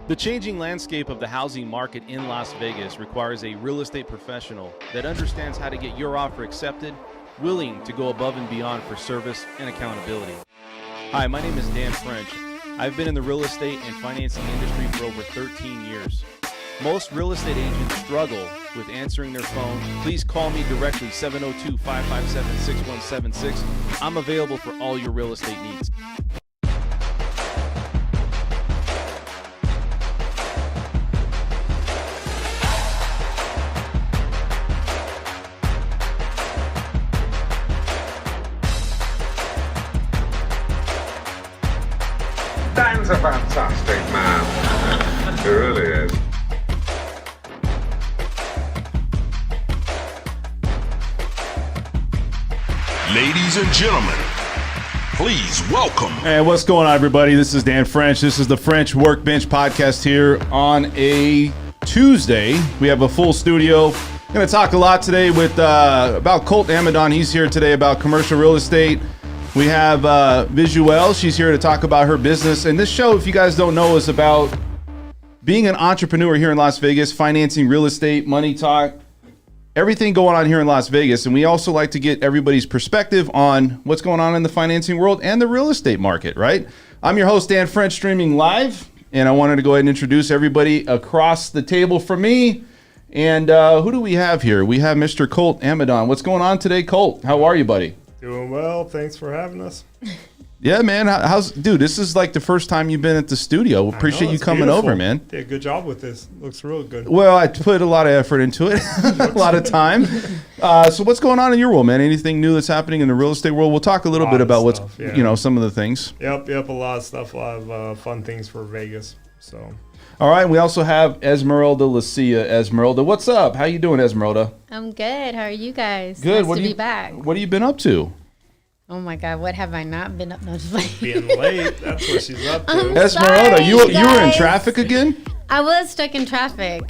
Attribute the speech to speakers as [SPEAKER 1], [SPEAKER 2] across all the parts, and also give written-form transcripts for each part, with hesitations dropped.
[SPEAKER 1] The changing landscape of the housing market in Las Vegas requires a real estate professional that understands how to get your offer accepted, willing to go above and beyond for service and accountability. Hi, my name is Dan French. I've been in the real estate and financing industry for over 13 years. Most real estate agents struggle with answering their phone. Please call me directly, 702-557-6176. I'm available for all your real estate needs.
[SPEAKER 2] Dan's a fantastic man. He really is.
[SPEAKER 3] Ladies and gentlemen, please welcome.
[SPEAKER 1] Hey, what's going on, everybody? This is Dan French. This is the French Workbench Podcast here on a Tuesday. We have a full studio. I'm going to talk a lot today with about Colt Amadon. He's here today about commercial real estate. We have Visuelle. She's here to talk about her business. And this show, if you guys don't know, is about being an entrepreneur here in Las Vegas, financing real estate, money talk, everything going on here in Las Vegas. And we also like to get everybody's perspective on what's going on in the financing world and the real estate market, right? I'm your host, Dan French, streaming live. And I wanted to go ahead and introduce everybody across the table from me. And who do we have here? We have Mr. Colt Amadon. What's going on today, Colt? How are you, buddy?
[SPEAKER 4] Doing well. Thanks for having us.
[SPEAKER 1] Yeah, man. Dude, this is like the first time you've been at the studio. Appreciate you coming
[SPEAKER 4] beautiful.
[SPEAKER 1] over, man.
[SPEAKER 4] Did a good job with this. Looks real good.
[SPEAKER 1] Well, I put a lot of effort into it, a lot of time. So what's going on in your world, man? Anything new that's happening in the real estate world? We'll talk a little bit about what's, some of the things.
[SPEAKER 4] Yep. A lot of stuff. A lot of fun things for Vegas. So.
[SPEAKER 1] All right. We also have Esmeralda Lucia. Esmeralda, what's up? How you doing, Esmeralda?
[SPEAKER 5] I'm good. How are you guys?
[SPEAKER 1] Good.
[SPEAKER 5] Nice to be back.
[SPEAKER 1] What have you been up to?
[SPEAKER 5] Oh my God, what have I not been up? No, just like
[SPEAKER 4] Being late. That's what she's up to.
[SPEAKER 1] Esmeralda, you were in traffic again?
[SPEAKER 5] I was stuck in traffic.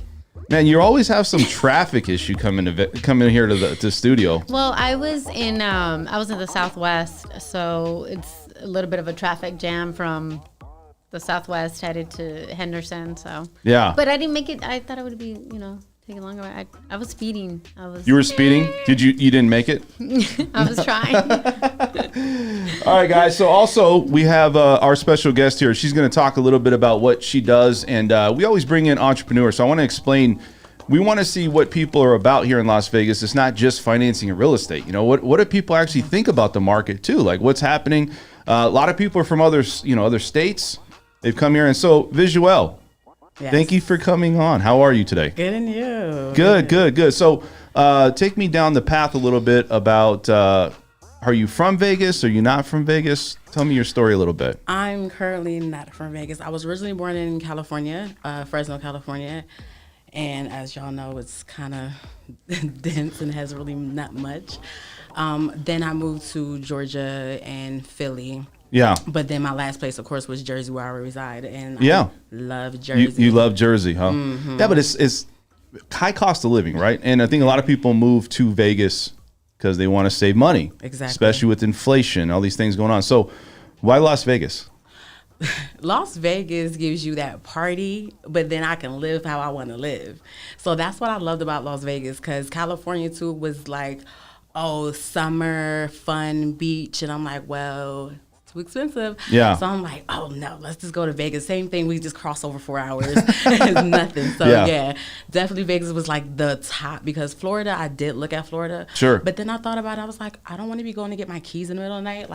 [SPEAKER 1] Man, you always have some traffic issue coming here to the studio.
[SPEAKER 5] Well, I was in the Southwest, so it's a little bit of a traffic jam from the Southwest headed to Henderson. So
[SPEAKER 1] yeah,
[SPEAKER 5] but I didn't make it. I thought it would be taking longer. I was speeding.
[SPEAKER 1] You were speeding? Did you didn't make it?
[SPEAKER 5] I was trying.
[SPEAKER 1] All right, guys. So also we have our special guest here. She's going to talk a little bit about what she does. And we always bring in entrepreneurs. So I want to explain. We want to see what people are about here in Las Vegas. It's not just financing and real estate. What do people actually think about the market too? Like what's happening? A lot of people are from other states. They've come here. And so Visuelle. Yes. Thank you for coming on. How are you today?
[SPEAKER 6] Good, and you?
[SPEAKER 1] Good. So take me down the path a little bit about, are you from Vegas? Are you not from Vegas? Tell me your story a little bit.
[SPEAKER 6] I'm currently not from Vegas. I was originally born in California, Fresno, California. And as y'all know, it's kind of dense and has really not much. Then I moved to Georgia and Philly.
[SPEAKER 1] Yeah.
[SPEAKER 6] But then my last place, of course, was Jersey, where I reside. And
[SPEAKER 1] yeah.
[SPEAKER 6] I love Jersey.
[SPEAKER 1] You love Jersey, huh?
[SPEAKER 6] Mm-hmm.
[SPEAKER 1] Yeah, but it's high cost of living, right? And I think a lot of people move to Vegas because they want to save money.
[SPEAKER 6] Exactly.
[SPEAKER 1] Especially with inflation, all these things going on. So why Las Vegas?
[SPEAKER 6] Las Vegas gives you that party, but then I can live how I want to live. So that's what I loved about Las Vegas, because California, too, was like, oh, summer, fun, beach. And I'm like, well, too expensive.
[SPEAKER 1] Yeah.
[SPEAKER 6] So I'm like, oh no, let's just go to Vegas. Same thing, we just cross over 4 hours. It's nothing. So yeah, definitely Vegas was like the top, because Florida, I did look at Florida.
[SPEAKER 1] Sure.
[SPEAKER 6] But then I thought about it, I was like, I don't want to be going to get my keys in the middle of the night,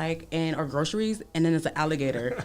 [SPEAKER 6] or groceries, and then there's an alligator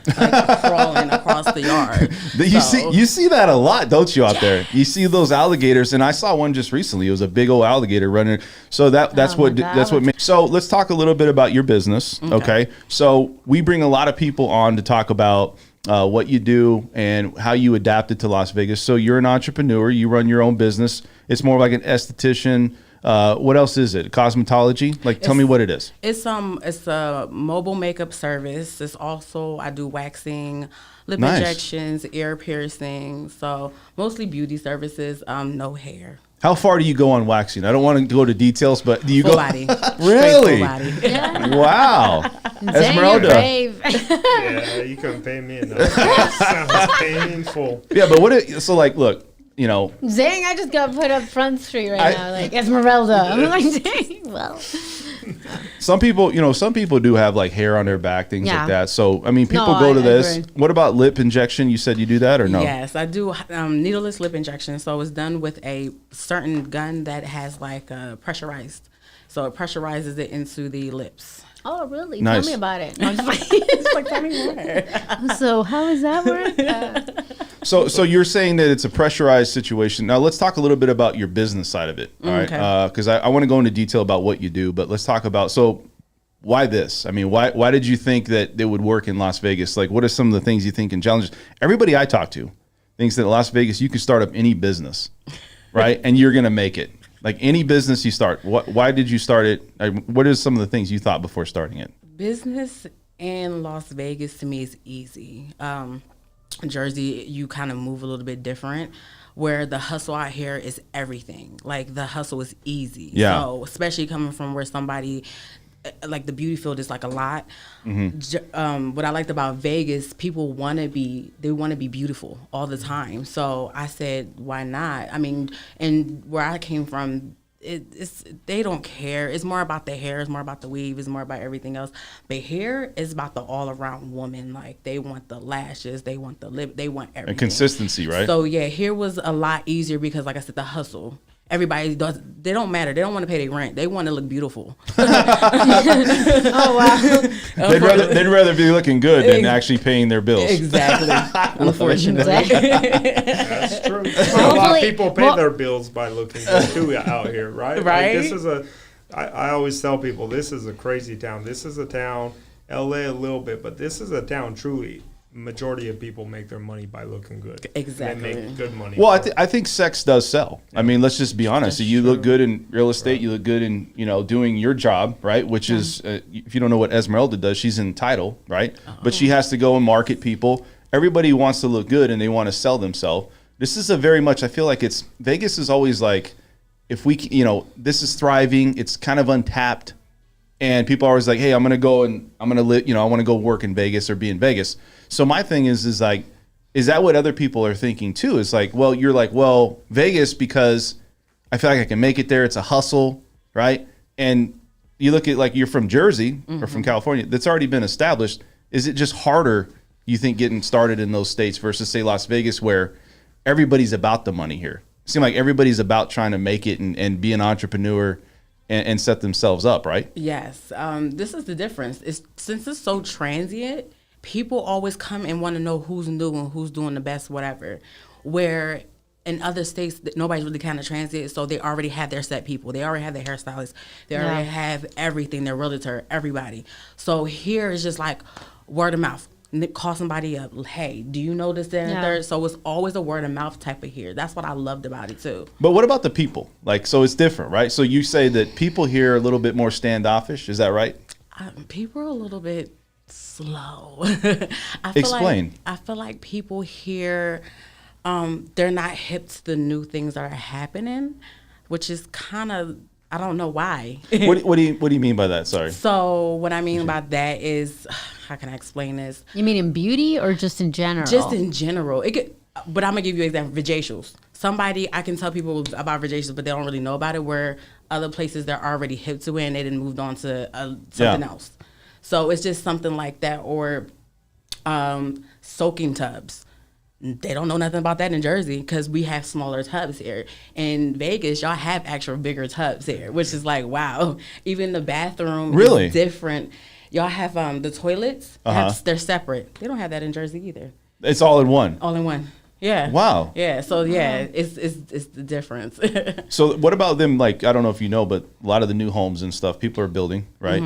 [SPEAKER 6] crawling across the yard.
[SPEAKER 1] You see that a lot, don't you, out there? You see those alligators, and I saw one just recently. It was a big old alligator running. So that's what made. So let's talk a little bit about your business. Okay. So we bring a lot of people on to talk about what you do and how you adapted to Las Vegas. So you're an entrepreneur. You run your own business. It's more like an esthetician. What else is it? Cosmetology? Tell me what it is.
[SPEAKER 6] It's a mobile makeup service. It's also, I do waxing, lip
[SPEAKER 1] Nice.
[SPEAKER 6] injections, ear piercing. So mostly beauty services. No hair.
[SPEAKER 1] How far do you go on waxing? I don't want to go to details, but do you
[SPEAKER 6] Full
[SPEAKER 1] go?
[SPEAKER 6] body.
[SPEAKER 1] Really?
[SPEAKER 6] Straight full body.
[SPEAKER 5] Yeah.
[SPEAKER 1] Wow.
[SPEAKER 5] Dang,
[SPEAKER 1] Esmeralda.
[SPEAKER 5] you're brave.
[SPEAKER 4] Yeah, you couldn't pay me enough. That sounds painful.
[SPEAKER 1] Yeah, but so like, look, you know,
[SPEAKER 5] Dang, I just got put up Front Street right now, like Esmeralda. I'm like, dang, well.
[SPEAKER 1] some people do have like hair on their back, things
[SPEAKER 5] Yeah.
[SPEAKER 1] like that. So, I mean, people
[SPEAKER 5] No,
[SPEAKER 1] go to
[SPEAKER 5] I
[SPEAKER 1] this.
[SPEAKER 5] agree.
[SPEAKER 1] What about lip injection? You said you do that or no?
[SPEAKER 6] Yes, I do needleless lip injection. So it's done with a certain gun that has like pressurized. So it pressurizes it into the lips.
[SPEAKER 5] Oh, really?
[SPEAKER 1] Nice.
[SPEAKER 5] Tell me about it. I'm just like,
[SPEAKER 6] It's like, tell me more.
[SPEAKER 5] so how does that work?
[SPEAKER 1] So you're saying that it's a pressurized situation. Now let's talk a little bit about your business side of it. All right.
[SPEAKER 6] Okay.
[SPEAKER 1] Because I want to go into detail about what you do, but let's talk about, so why this? I mean, why did you think that it would work in Las Vegas? Like, what are some of the things you think and challenges? Everybody I talk to thinks that in Las Vegas, you can start up any business, right? And you're going to make it. Like any business you start, why did you start it? What are some of the things you thought before starting it?
[SPEAKER 6] Business in Las Vegas to me is easy. Jersey, you kind of move a little bit different, where the hustle out here is everything. Like the hustle is easy.
[SPEAKER 1] Yeah.
[SPEAKER 6] So especially coming from where somebody, like the beauty field is like a lot. What I liked about Vegas, people want to be beautiful all the time. So I said, why not? I mean, and where I came from, they don't care. It's more about the hair. It's more about the weave. It's more about everything else. But here is about the all around woman. Like they want the lashes, they want the lip, they want everything.
[SPEAKER 1] And consistency, right?
[SPEAKER 6] So yeah, here was a lot easier because, like I said, the hustle. Everybody does. They don't matter. They don't want to pay their rent. They want to look beautiful.
[SPEAKER 5] Oh, wow.
[SPEAKER 1] They'd rather be looking good than actually paying their bills.
[SPEAKER 6] Exactly. Unfortunately.
[SPEAKER 4] That's true. A lot of
[SPEAKER 5] Hopefully-
[SPEAKER 4] people pay their bills by looking good too out here, right?
[SPEAKER 6] Right.
[SPEAKER 4] Like this is I always tell people this is a crazy town. This is a town, LA a little bit, but this is a town truly. Majority of people make their money by looking good.
[SPEAKER 6] Exactly.
[SPEAKER 4] They make good money.
[SPEAKER 1] Well, I think sex does sell. I mean, let's just be honest.
[SPEAKER 6] That's
[SPEAKER 1] You look
[SPEAKER 6] true.
[SPEAKER 1] good in real estate. You look good in, doing your job, right? Which is, if you don't know what Esmeralda does, she's in title, right? But she has to go and market people. Everybody wants to look good and they want to sell themselves. This is a very much, I feel like Vegas is always like, if we, this is thriving. It's kind of untapped. And people are always like, hey, I'm going to go and I'm going to live, I want to go work in Vegas or be in Vegas. So my thing is like, is that what other people are thinking too? It's like, well, you're like, well, Vegas, because I feel like I can make it there. It's a hustle, right? And you look at like you're from Jersey or from California, that's already been established. Is it just harder, you think, getting started in those states versus say Las Vegas, where everybody's about the money here? It seems like everybody's about trying to make it and be an entrepreneur and set themselves up, right?
[SPEAKER 6] Yes. This is the difference. Since it's so transient, people always come and want to know who's new and who's doing the best, whatever. Where in other states, nobody's really kind of transient, so they already have their set people. They already have their hairstylist. They already have everything, their realtor, everybody. So here it's just like word of mouth. Call somebody up. Hey, do you know this, that, and third? So it's always a word of mouth type of here. That's what I loved about it too.
[SPEAKER 1] But what about the people? Like, so it's different, right? So you say that people here are a little bit more standoffish. Is that right?
[SPEAKER 6] People are a little bit slow.
[SPEAKER 1] Explain.
[SPEAKER 6] I feel like people here, they're not hip to the new things that are happening, which is kind of, I don't know why.
[SPEAKER 1] What do you mean by that? Sorry.
[SPEAKER 6] So what I mean by that is, how can I explain this?
[SPEAKER 5] You mean in beauty or just in general?
[SPEAKER 6] Just in general. But I'm gonna give you an example. Vajacials. I can tell people about vajacials, but they don't really know about it. Where other places they're already hip to it and they didn't moved on to something else. So it's just something like that, or soaking tubs. They don't know nothing about that in Jersey because we have smaller tubs here. In Vegas, y'all have actual bigger tubs here, which is like, wow. Even the bathroom
[SPEAKER 1] Really?
[SPEAKER 6] is different. Y'all have the toilets, they're separate. They don't have that in Jersey either.
[SPEAKER 1] It's all in one.
[SPEAKER 6] All in one. Yeah.
[SPEAKER 1] Wow.
[SPEAKER 6] Yeah. So yeah, it's the difference.
[SPEAKER 1] So what about them? Like, I don't know if you know, but a lot of the new homes and stuff people are building, right?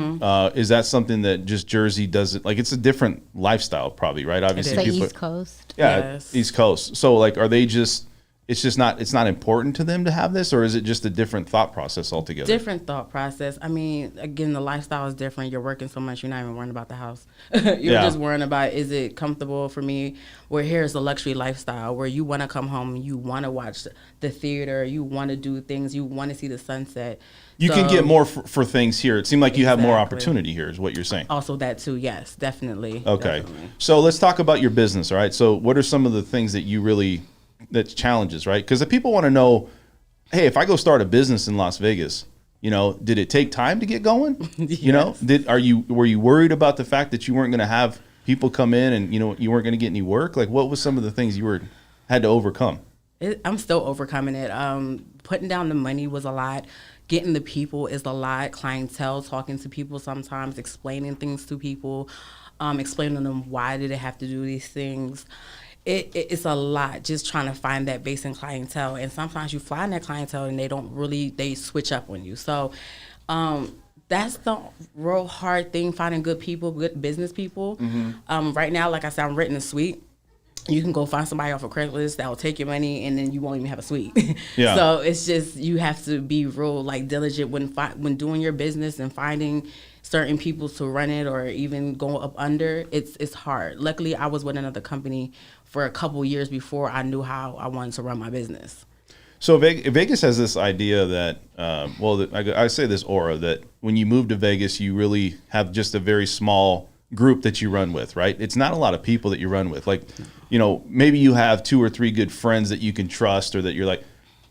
[SPEAKER 1] Is that something that just Jersey doesn't like? It's a different lifestyle, probably, right? Obviously,
[SPEAKER 5] It's like
[SPEAKER 1] people
[SPEAKER 5] East Coast.
[SPEAKER 1] yeah,
[SPEAKER 6] Yes.
[SPEAKER 1] East Coast. So like, are they just? it's not important to them to have this, or is it just a different thought process altogether?
[SPEAKER 6] Different thought process. I mean, again, the lifestyle is different. You're working so much, you're not even worrying about the house. You're just worrying about, is it comfortable for me? Where here's a luxury lifestyle where you want to come home, you want to watch the theater, you want to do things, you want to see the sunset.
[SPEAKER 1] You can get more for things here. It seemed like you have more opportunity here, is what you're saying.
[SPEAKER 6] Also that too, yes, definitely.
[SPEAKER 1] Okay.
[SPEAKER 6] Definitely.
[SPEAKER 1] So let's talk about your business, all right? So what are some of the things that you really, that's challenges, right? Because the people want to know, hey, if I go start a business in Las Vegas, did it take time to get going?
[SPEAKER 6] Yes.
[SPEAKER 1] Were you worried about the fact that you weren't going to have people come in and, you weren't going to get any work? Like, what was some of the things you had to overcome?
[SPEAKER 6] I'm still overcoming it. Putting down the money was a lot. Getting the people is a lot. Clientele, talking to people sometimes, explaining things to people, explaining to them why did they have to do these things. It's a lot just trying to find that base in clientele. And sometimes you find that clientele and they switch up on you. So that's the real hard thing, finding good people, good business people. Mm-hmm. Right now, like I said, I'm renting a suite. You can go find somebody off of Craigslist that will take your money, and then you won't even have a suite. Yeah. So it's just, you have to be real diligent when doing your business and finding certain people to run it, or even go up under. It's hard. Luckily, I was with another company for a couple years before I knew how I wanted to run my business.
[SPEAKER 1] So Vegas has this idea that, I say this aura that when you move to Vegas, you really have just a very small group that you run with, right? It's not a lot of people that you run with. Like, maybe you have 2 or 3 good friends that you can trust, or that you're like,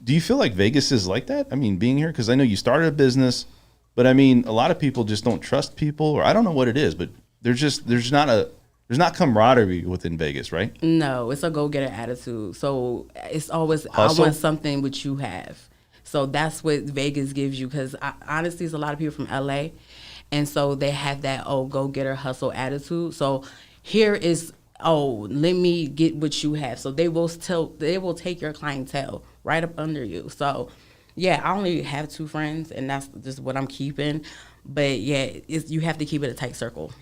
[SPEAKER 1] do you feel like Vegas is like that? I mean, being here, because I know you started a business, but I mean, a lot of people just don't trust people, or I don't know what it is, but there's not camaraderie within Vegas, right?
[SPEAKER 6] No, it's a go-getter attitude. So it's always,
[SPEAKER 1] Hustle?
[SPEAKER 6] I want something which you have. So that's what Vegas gives you, because honestly, it's a lot of people from LA. And so they have that, go-getter hustle attitude. So here is, let me get what you have. So they will take your clientele right up under you. So, yeah, I only have 2 friends, and that's just what I'm keeping. But, yeah, you have to keep it a tight circle.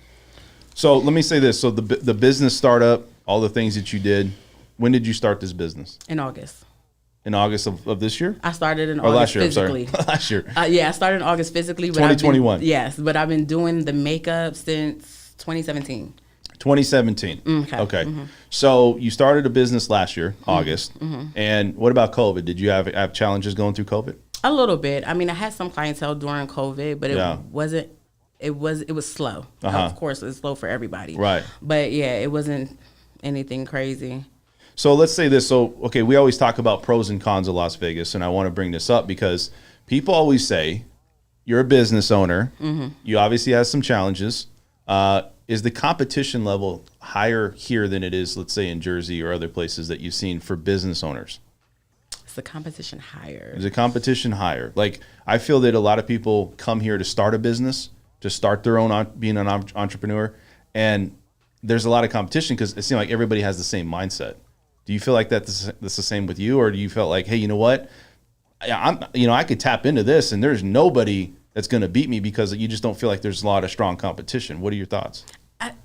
[SPEAKER 1] So let me say this. So the business startup, all the things that you did, when did you start this business?
[SPEAKER 6] In August.
[SPEAKER 1] In August of this year?
[SPEAKER 6] I started in August physically.
[SPEAKER 1] Last year.
[SPEAKER 6] Yeah, I started in August physically.
[SPEAKER 1] 2021.
[SPEAKER 6] Yes, but I've been doing the makeup since 2017.
[SPEAKER 1] 2017. Okay. Mm-hmm. So you started a business last year, August. Mm-hmm. And what about COVID? Did you have challenges going through COVID?
[SPEAKER 6] A little bit. I mean, I had some clientele during COVID, but it was slow.
[SPEAKER 1] Uh-huh.
[SPEAKER 6] Of course, it's slow for everybody.
[SPEAKER 1] Right.
[SPEAKER 6] But yeah, it wasn't anything crazy.
[SPEAKER 1] So let's say this. So, okay, we always talk about pros and cons of Las Vegas, and I want to bring this up because people always say, you're a business owner. Mm-hmm. You obviously have some challenges. Is the competition level higher here than it is, let's say, in Jersey or other places that you've seen for business owners?
[SPEAKER 6] Is the competition higher?
[SPEAKER 1] Is the competition higher? Like, I feel that a lot of people come here to start a business, to start their own, being an entrepreneur, and there's a lot of competition because it seems like everybody has the same mindset. Do you feel like that's the same with you, or do you feel like, hey, you know what, I could tap into this, and there's nobody that's going to beat me because you just don't feel like there's a lot of strong competition? What are your thoughts?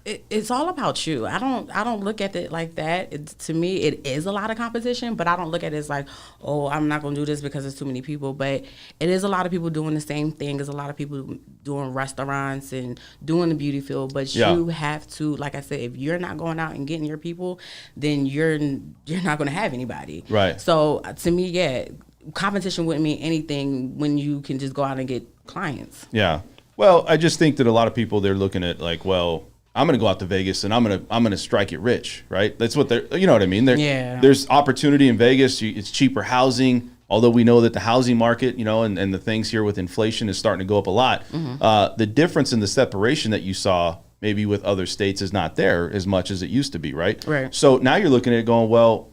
[SPEAKER 6] It's all about you. I don't look at it like that. To me, it is a lot of competition, but I don't look at it as like, I'm not going to do this because there's too many people. But it is a lot of people doing the same thing. There's a lot of people doing restaurants and doing the beauty field. But you have to, like I said, if you're not going out and getting your people, then you're not going to have anybody.
[SPEAKER 1] Right.
[SPEAKER 6] So to me, competition wouldn't mean anything when you can just go out and get clients.
[SPEAKER 1] Yeah. Well, I just think that a lot of people, they're looking at like, well, I'm going to go out to Vegas and I'm going to strike it rich, right? That's what they're, you know what I mean? There's opportunity in Vegas. It's cheaper housing, although we know that the housing market, and the things here with inflation is starting to go up a lot. Mm-hmm. The difference in the separation that you saw maybe with other states is not there as much as it used to be, right?
[SPEAKER 6] Right.
[SPEAKER 1] So now you're looking at it going, well,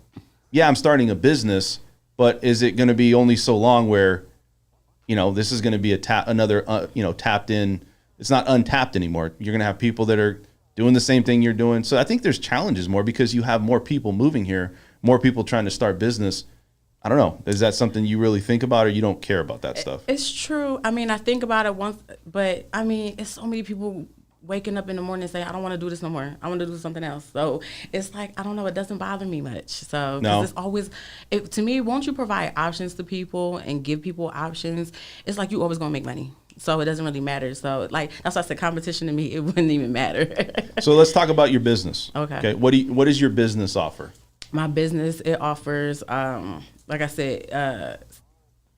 [SPEAKER 1] yeah, I'm starting a business, but is it going to be only so long where, this is going to be another tapped in, it's not untapped anymore. You're going to have people that are doing the same thing you're doing. So I think there's challenges more because you have more people moving here, more people trying to start business. I don't know. Is that something you really think about, or you don't care about that stuff?
[SPEAKER 6] It's true. I mean, I think about it once, but I mean, it's so many people waking up in the morning and saying, I don't want to do this no more. I want to do something else. So it's like, I don't know, it doesn't bother me much. So 'cause it's always, to me, won't you provide options to people and give people options? It's like you always going to make money. So it doesn't really matter. So like, that's why I said competition to me, it wouldn't even matter.
[SPEAKER 1] So let's talk about your business.
[SPEAKER 6] Okay.
[SPEAKER 1] What does your business offer?
[SPEAKER 6] My business, it offers, like I said,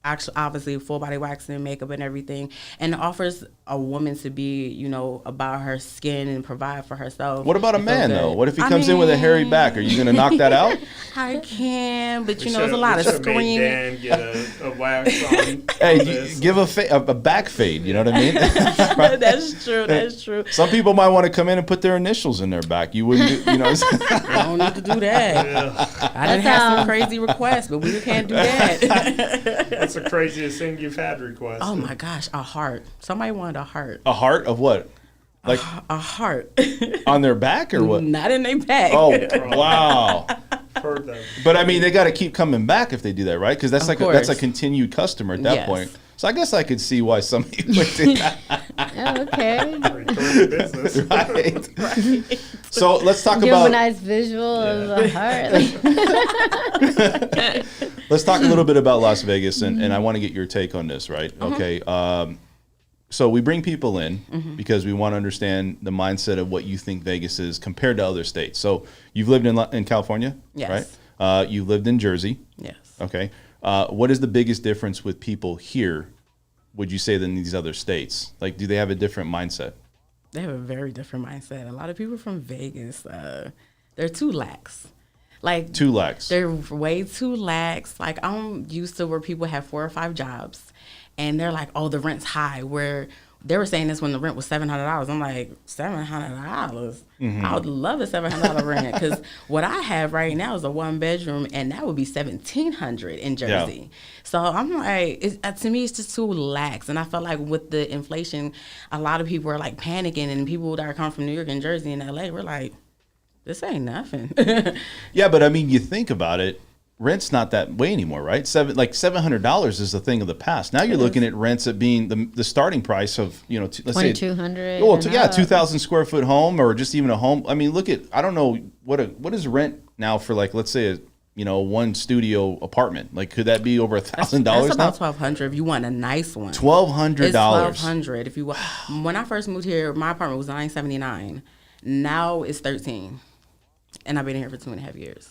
[SPEAKER 6] actually, obviously, full body waxing, makeup, and everything, and it offers a woman to be, you know, about her skin and provide for herself.
[SPEAKER 1] What about a
[SPEAKER 6] and feel
[SPEAKER 1] man
[SPEAKER 6] good.
[SPEAKER 1] though? What if he comes in with a hairy back? Are you going to knock that out?
[SPEAKER 6] I can, but you know, there's a lot of screaming.
[SPEAKER 4] Dan get a wax on.
[SPEAKER 1] Hey, give a back fade. You know what I mean? Right?
[SPEAKER 6] That's true. That's true.
[SPEAKER 1] Some people might want to come in and put their initials in their back. You wouldn't, you know.
[SPEAKER 6] I don't need to do that.
[SPEAKER 4] Yeah.
[SPEAKER 6] I didn't have some crazy requests, but we can't do that.
[SPEAKER 4] That's the craziest thing you've had requested.
[SPEAKER 6] Oh my gosh, a heart. Somebody wanted a heart.
[SPEAKER 1] A heart of what? Like
[SPEAKER 6] A heart.
[SPEAKER 1] on their back or what?
[SPEAKER 6] Not in their back.
[SPEAKER 1] Oh, wow.
[SPEAKER 4] Heard that.
[SPEAKER 1] But I mean, they got to keep coming back if they do that, right? Because that's
[SPEAKER 6] Of
[SPEAKER 1] like that's a continued customer at that
[SPEAKER 6] Yes.
[SPEAKER 1] point. So I guess I could see why somebody would do that.
[SPEAKER 5] Oh, okay.
[SPEAKER 4] Recurring business.
[SPEAKER 1] Right. So let's talk
[SPEAKER 5] Give him a
[SPEAKER 1] about
[SPEAKER 5] nice visual of the heart. Like,
[SPEAKER 1] let's talk a little bit about Las Vegas, and I want to get your take on this, right? Okay. So we bring people in because we want to understand the mindset of what you think Vegas is compared to other states. So you've lived in California,
[SPEAKER 6] Yes.
[SPEAKER 1] right? You've lived in Jersey.
[SPEAKER 6] Yes.
[SPEAKER 1] Okay. What is the biggest difference with people here, would you say, than these other states? Like, do they have a different mindset?
[SPEAKER 6] They have a very different mindset. A lot of people from Vegas, they're too lax. Like
[SPEAKER 1] Too lax.
[SPEAKER 6] They're way too lax. Like I'm used to where people have 4 or 5 jobs, and they're like, "Oh, the rent's high." Where they were saying this when the rent was $700. I'm like, $700? I would love a $700 rent because what I have right now is a 1-bedroom, and that would be $1,700 in Jersey.
[SPEAKER 1] Yeah.
[SPEAKER 6] So I'm like, to me, it's just too lax. And I felt like with the inflation, a lot of people are like panicking, and people that are coming from New York and Jersey and LA, we're like, this ain't nothing.
[SPEAKER 1] Yeah, but I mean, you think about it, rent's not that way anymore, right? $700 is a thing of the past. Now you're looking at rents at being the starting price of, you know, let's say
[SPEAKER 5] 2,200.
[SPEAKER 1] well, yeah, 2,000 square foot home or just even a home. I mean, look at, I don't know what is rent now for, like, let's say a 1 studio apartment. Like, could that be over $1,000 now?
[SPEAKER 6] That's about $1,200 if you want a nice one.
[SPEAKER 1] $1,200.
[SPEAKER 6] It's $1,200 if you want. When I first moved here, my apartment was $979. Now it's $13, and I've been here for 2.5 years.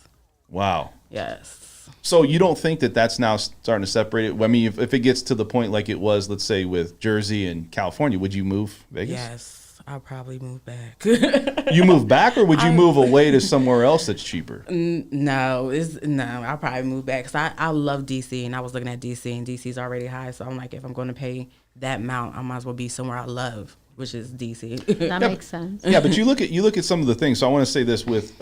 [SPEAKER 1] Wow.
[SPEAKER 6] Yes.
[SPEAKER 1] So you don't think that that's now starting to separate it? I mean, if it gets to the point like it was, let's say, with Jersey and California, would you move Vegas?
[SPEAKER 6] Yes, I'll probably move back.
[SPEAKER 1] You move back, or would you move away to somewhere else that's cheaper?
[SPEAKER 6] No, I'll probably move back because I love DC, and I was looking at DC, and DC's already high. So I'm like, if I'm going to pay that amount, I might as well be somewhere I love, which is DC.
[SPEAKER 5] That makes sense.
[SPEAKER 1] Yeah, but you look at some of the things. So I want to say this with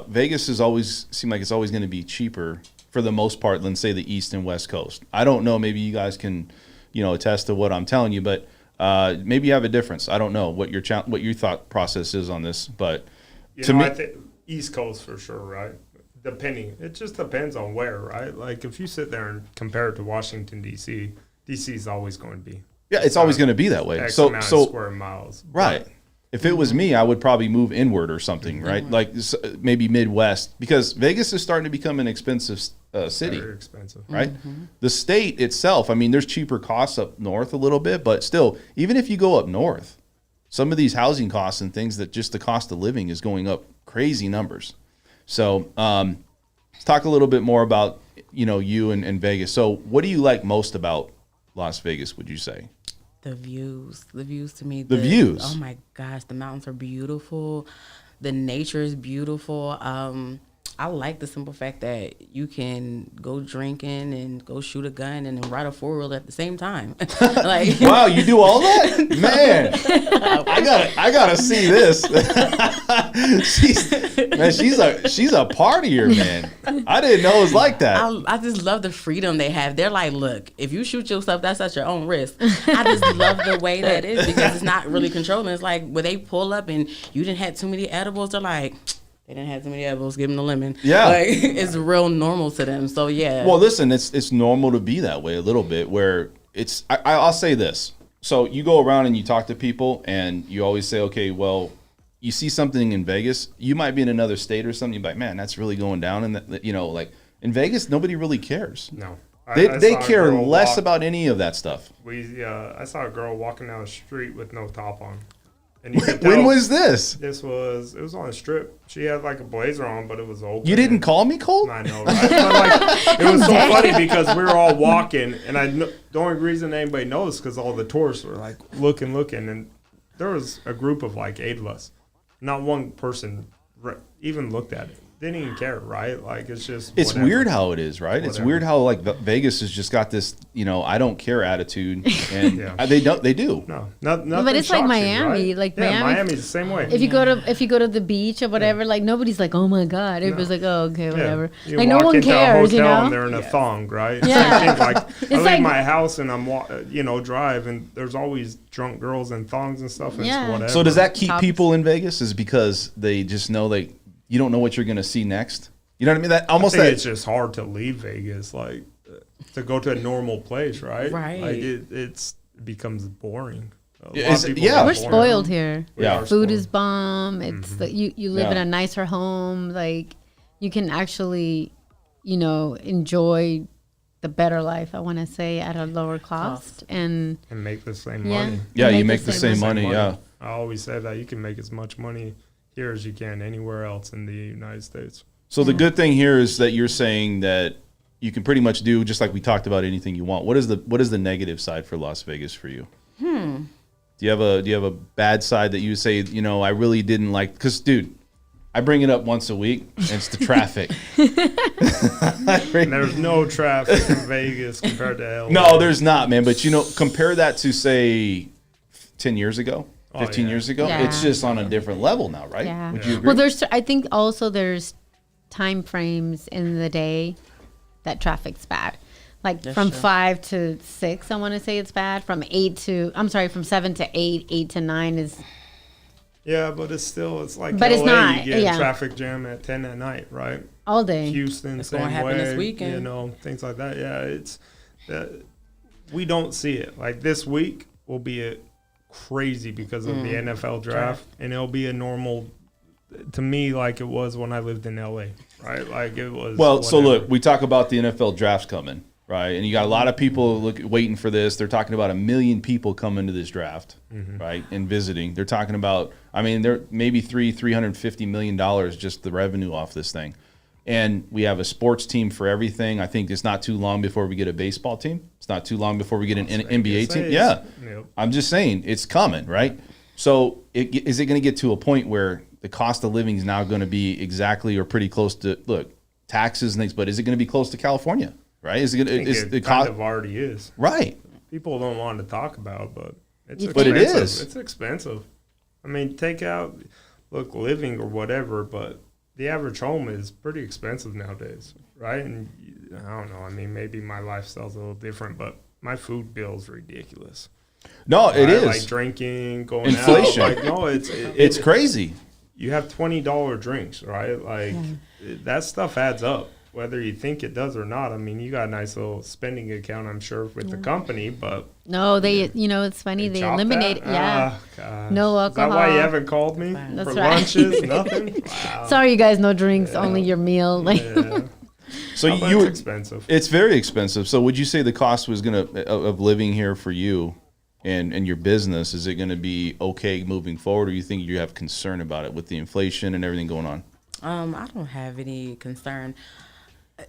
[SPEAKER 1] Vegas is always seem like it's always going to be cheaper for the most part than say the East and West Coast. I don't know. Maybe you guys can, attest to what I'm telling you, but maybe you have a difference. I don't know what your thought process is on this, but to me,
[SPEAKER 4] I think East Coast for sure, right? It just depends on where, right? Like if you sit there and compare it to Washington D.C., D.C. is always going to be.
[SPEAKER 1] Yeah, it's always going to be that way.
[SPEAKER 4] X
[SPEAKER 1] So
[SPEAKER 4] amount of square miles.
[SPEAKER 1] Right. If it was me, I would probably move inward or something, right? Like maybe Midwest, because Vegas is starting to become an expensive city,
[SPEAKER 4] Very expensive.
[SPEAKER 1] right? The state itself, I mean, there's cheaper costs up north a little bit, but still, even if you go up north, some of these housing costs and things that just the cost of living is going up crazy numbers. So let's talk a little bit more about, you and Vegas. So what do you like most about Las Vegas, would you say?
[SPEAKER 6] The views to me.
[SPEAKER 1] The views?
[SPEAKER 6] Oh my gosh, the mountains are beautiful. The nature is beautiful. I like the simple fact that you can go drinking and go shoot a gun and then ride a 4-wheeler at the same time. Like,
[SPEAKER 1] Wow, you do all that? Man, I gotta see this. she's a partier, man. I didn't know it was like that.
[SPEAKER 6] I just love the freedom they have. They're like, look, if you shoot yourself, that's at your own risk. I just love the way that is because it's not really controlling. It's like when they pull up and you didn't have too many edibles, they're like, they didn't have too many edibles, give them the lemon.
[SPEAKER 1] Yeah.
[SPEAKER 6] Like, it's real normal to them. So, yeah.
[SPEAKER 1] Well, listen, it's normal to be that way a little bit where I'll say this. So you go around and you talk to people, and you always say, okay, well, you see something in Vegas, you might be in another state or something. You're like, man, that's really going down. And like in Vegas, nobody really cares.
[SPEAKER 4] No.
[SPEAKER 1] They care less about any of that stuff.
[SPEAKER 4] I saw a girl walking down the street with no top on. And you could
[SPEAKER 1] When
[SPEAKER 4] tell
[SPEAKER 1] was this?
[SPEAKER 4] it was on a strip. She had like a blazer on, but it was open.
[SPEAKER 1] You didn't call me, Cole?
[SPEAKER 4] I know, right? But like, it was so funny because we were all walking, and the only reason anybody noticed because all the tourists were like looking, and there was a group of like 8 of us. Not one person even looked at it. Didn't even care, right? Like it's just.
[SPEAKER 1] It's
[SPEAKER 4] whatever.
[SPEAKER 1] weird how it is, right? It's weird how like Vegas has just got this, I don't care attitude, and they do.
[SPEAKER 4] No, nothing.
[SPEAKER 5] But it's like
[SPEAKER 4] shocks
[SPEAKER 5] Miami,
[SPEAKER 4] you, right?
[SPEAKER 5] like
[SPEAKER 4] Miami's the same way.
[SPEAKER 5] If you go to the beach or whatever, like nobody's like, oh my god. Everybody's like, oh okay, whatever.
[SPEAKER 4] You
[SPEAKER 5] Like no
[SPEAKER 4] walk
[SPEAKER 5] one
[SPEAKER 4] into
[SPEAKER 5] cares,
[SPEAKER 4] a hotel
[SPEAKER 5] you know.
[SPEAKER 4] and they're in a thong, right?
[SPEAKER 5] Yeah.
[SPEAKER 4] Same thing. Like I leave
[SPEAKER 5] like-
[SPEAKER 4] my house and I'm drive, and there's always drunk girls in thongs and stuff. And
[SPEAKER 5] Yeah.
[SPEAKER 4] it's whatever.
[SPEAKER 1] So does that keep
[SPEAKER 5] Tops.
[SPEAKER 1] people in Vegas? Is because they just know you don't know what you're going to see next? You know what I mean? That almost
[SPEAKER 4] I think
[SPEAKER 1] that
[SPEAKER 4] it's just hard to leave Vegas, like to go to a normal place, right?
[SPEAKER 6] Right.
[SPEAKER 4] Like it becomes boring. A lot
[SPEAKER 1] Is-
[SPEAKER 4] of people
[SPEAKER 1] yeah.
[SPEAKER 4] are
[SPEAKER 5] We're
[SPEAKER 4] boring.
[SPEAKER 5] spoiled here.
[SPEAKER 4] We
[SPEAKER 1] Yeah.
[SPEAKER 4] are
[SPEAKER 5] Food
[SPEAKER 4] spoiled.
[SPEAKER 5] is bomb. It's you live in
[SPEAKER 1] Yeah.
[SPEAKER 5] a nicer home. Like you can actually, enjoy the better life. I want to say at a lower cost, and
[SPEAKER 4] and make the same
[SPEAKER 5] yeah,
[SPEAKER 4] money.
[SPEAKER 1] Yeah, you make the same money, yeah.
[SPEAKER 4] I always say that you can make as much money here as you can anywhere else in the United States.
[SPEAKER 1] So the good thing here is that you're saying that you can pretty much do just like we talked about anything you want. What is the negative side for Las Vegas for you? Do you have a bad side that you say, I really didn't like? Because dude, I bring it up once a week, and it's the traffic.
[SPEAKER 4] And there's no traffic in Vegas compared to LA.
[SPEAKER 1] No, there's not, man. But compare that to say 10 years ago, 15
[SPEAKER 4] yeah.
[SPEAKER 1] years ago.
[SPEAKER 5] Yeah.
[SPEAKER 1] It's just on a different level now, right?
[SPEAKER 5] yeah.
[SPEAKER 1] Would you agree?
[SPEAKER 5] Well, I think also there's time frames in the day that traffic's bad. Like
[SPEAKER 6] That's
[SPEAKER 5] from
[SPEAKER 6] true.
[SPEAKER 5] 5 to 6, I want to say it's bad. From 7 to 8, 8 to 9 is.
[SPEAKER 4] Yeah, but it's like
[SPEAKER 5] But
[SPEAKER 4] LA,
[SPEAKER 5] it's not,
[SPEAKER 4] you get
[SPEAKER 5] yeah.
[SPEAKER 4] a traffic jam at 10 at night, right?
[SPEAKER 5] All day.
[SPEAKER 4] Houston,
[SPEAKER 6] It's
[SPEAKER 4] same
[SPEAKER 6] gonna happen
[SPEAKER 4] way.
[SPEAKER 6] this weekend.
[SPEAKER 4] Things like that. Yeah, it's we don't see it. Like this week will be crazy because of the NFL draft, and it'll be a normal to me like it was when I lived in LA, right? Like it was.
[SPEAKER 1] Well, so
[SPEAKER 4] whatever.
[SPEAKER 1] look, we talk about the NFL drafts coming, right? And you got a lot of people waiting for this. They're talking about 1 million people coming to this draft, right, and visiting. They're talking about, they're maybe $350 million just the revenue off this thing. And we have a sports team for everything. I think it's not too long before we get a baseball team. It's not too long before we get an NBA team. Yeah,
[SPEAKER 4] Yep.
[SPEAKER 1] I'm just saying it's coming, right? So is it going to get to a point where the cost of living is now going to be exactly or pretty close to taxes and things? But is it going to be close to California? Right? Is it going
[SPEAKER 4] I think
[SPEAKER 1] to?
[SPEAKER 4] it kind of already is.
[SPEAKER 1] Right.
[SPEAKER 4] People don't want to talk about, but it's
[SPEAKER 5] But
[SPEAKER 4] expensive.
[SPEAKER 1] it is.
[SPEAKER 4] It's expensive. Take out living or whatever, but the average home is pretty expensive nowadays, right? And I don't know. Maybe my lifestyle's a little different, but my food bill's ridiculous.
[SPEAKER 1] No, it
[SPEAKER 4] Right?
[SPEAKER 1] is.
[SPEAKER 4] Like drinking, going
[SPEAKER 1] Inflation.
[SPEAKER 4] out. Like, no,
[SPEAKER 1] It's crazy.
[SPEAKER 4] You have $20 drinks, right? Like that stuff adds up, whether you think it does or not. You got a nice little spending account, I'm sure, with the company, but
[SPEAKER 5] No, it's funny. They
[SPEAKER 4] chop
[SPEAKER 5] eliminate.
[SPEAKER 4] that?
[SPEAKER 5] Yeah.
[SPEAKER 4] Gosh.
[SPEAKER 5] No
[SPEAKER 4] Is that why
[SPEAKER 5] alcohol.
[SPEAKER 4] you haven't called me
[SPEAKER 5] That's
[SPEAKER 4] for
[SPEAKER 5] right.
[SPEAKER 4] lunches? Nothing. Wow.
[SPEAKER 5] Sorry, you guys. No drinks. Only your meal. Like.
[SPEAKER 4] Yeah.
[SPEAKER 1] So
[SPEAKER 4] But
[SPEAKER 1] you
[SPEAKER 4] it's expensive.
[SPEAKER 1] It's very expensive. So would you say the cost was of living here for you and your business, is it going to be okay moving forward, or you think you have concern about it with the inflation and everything going on?
[SPEAKER 6] I don't have any concern.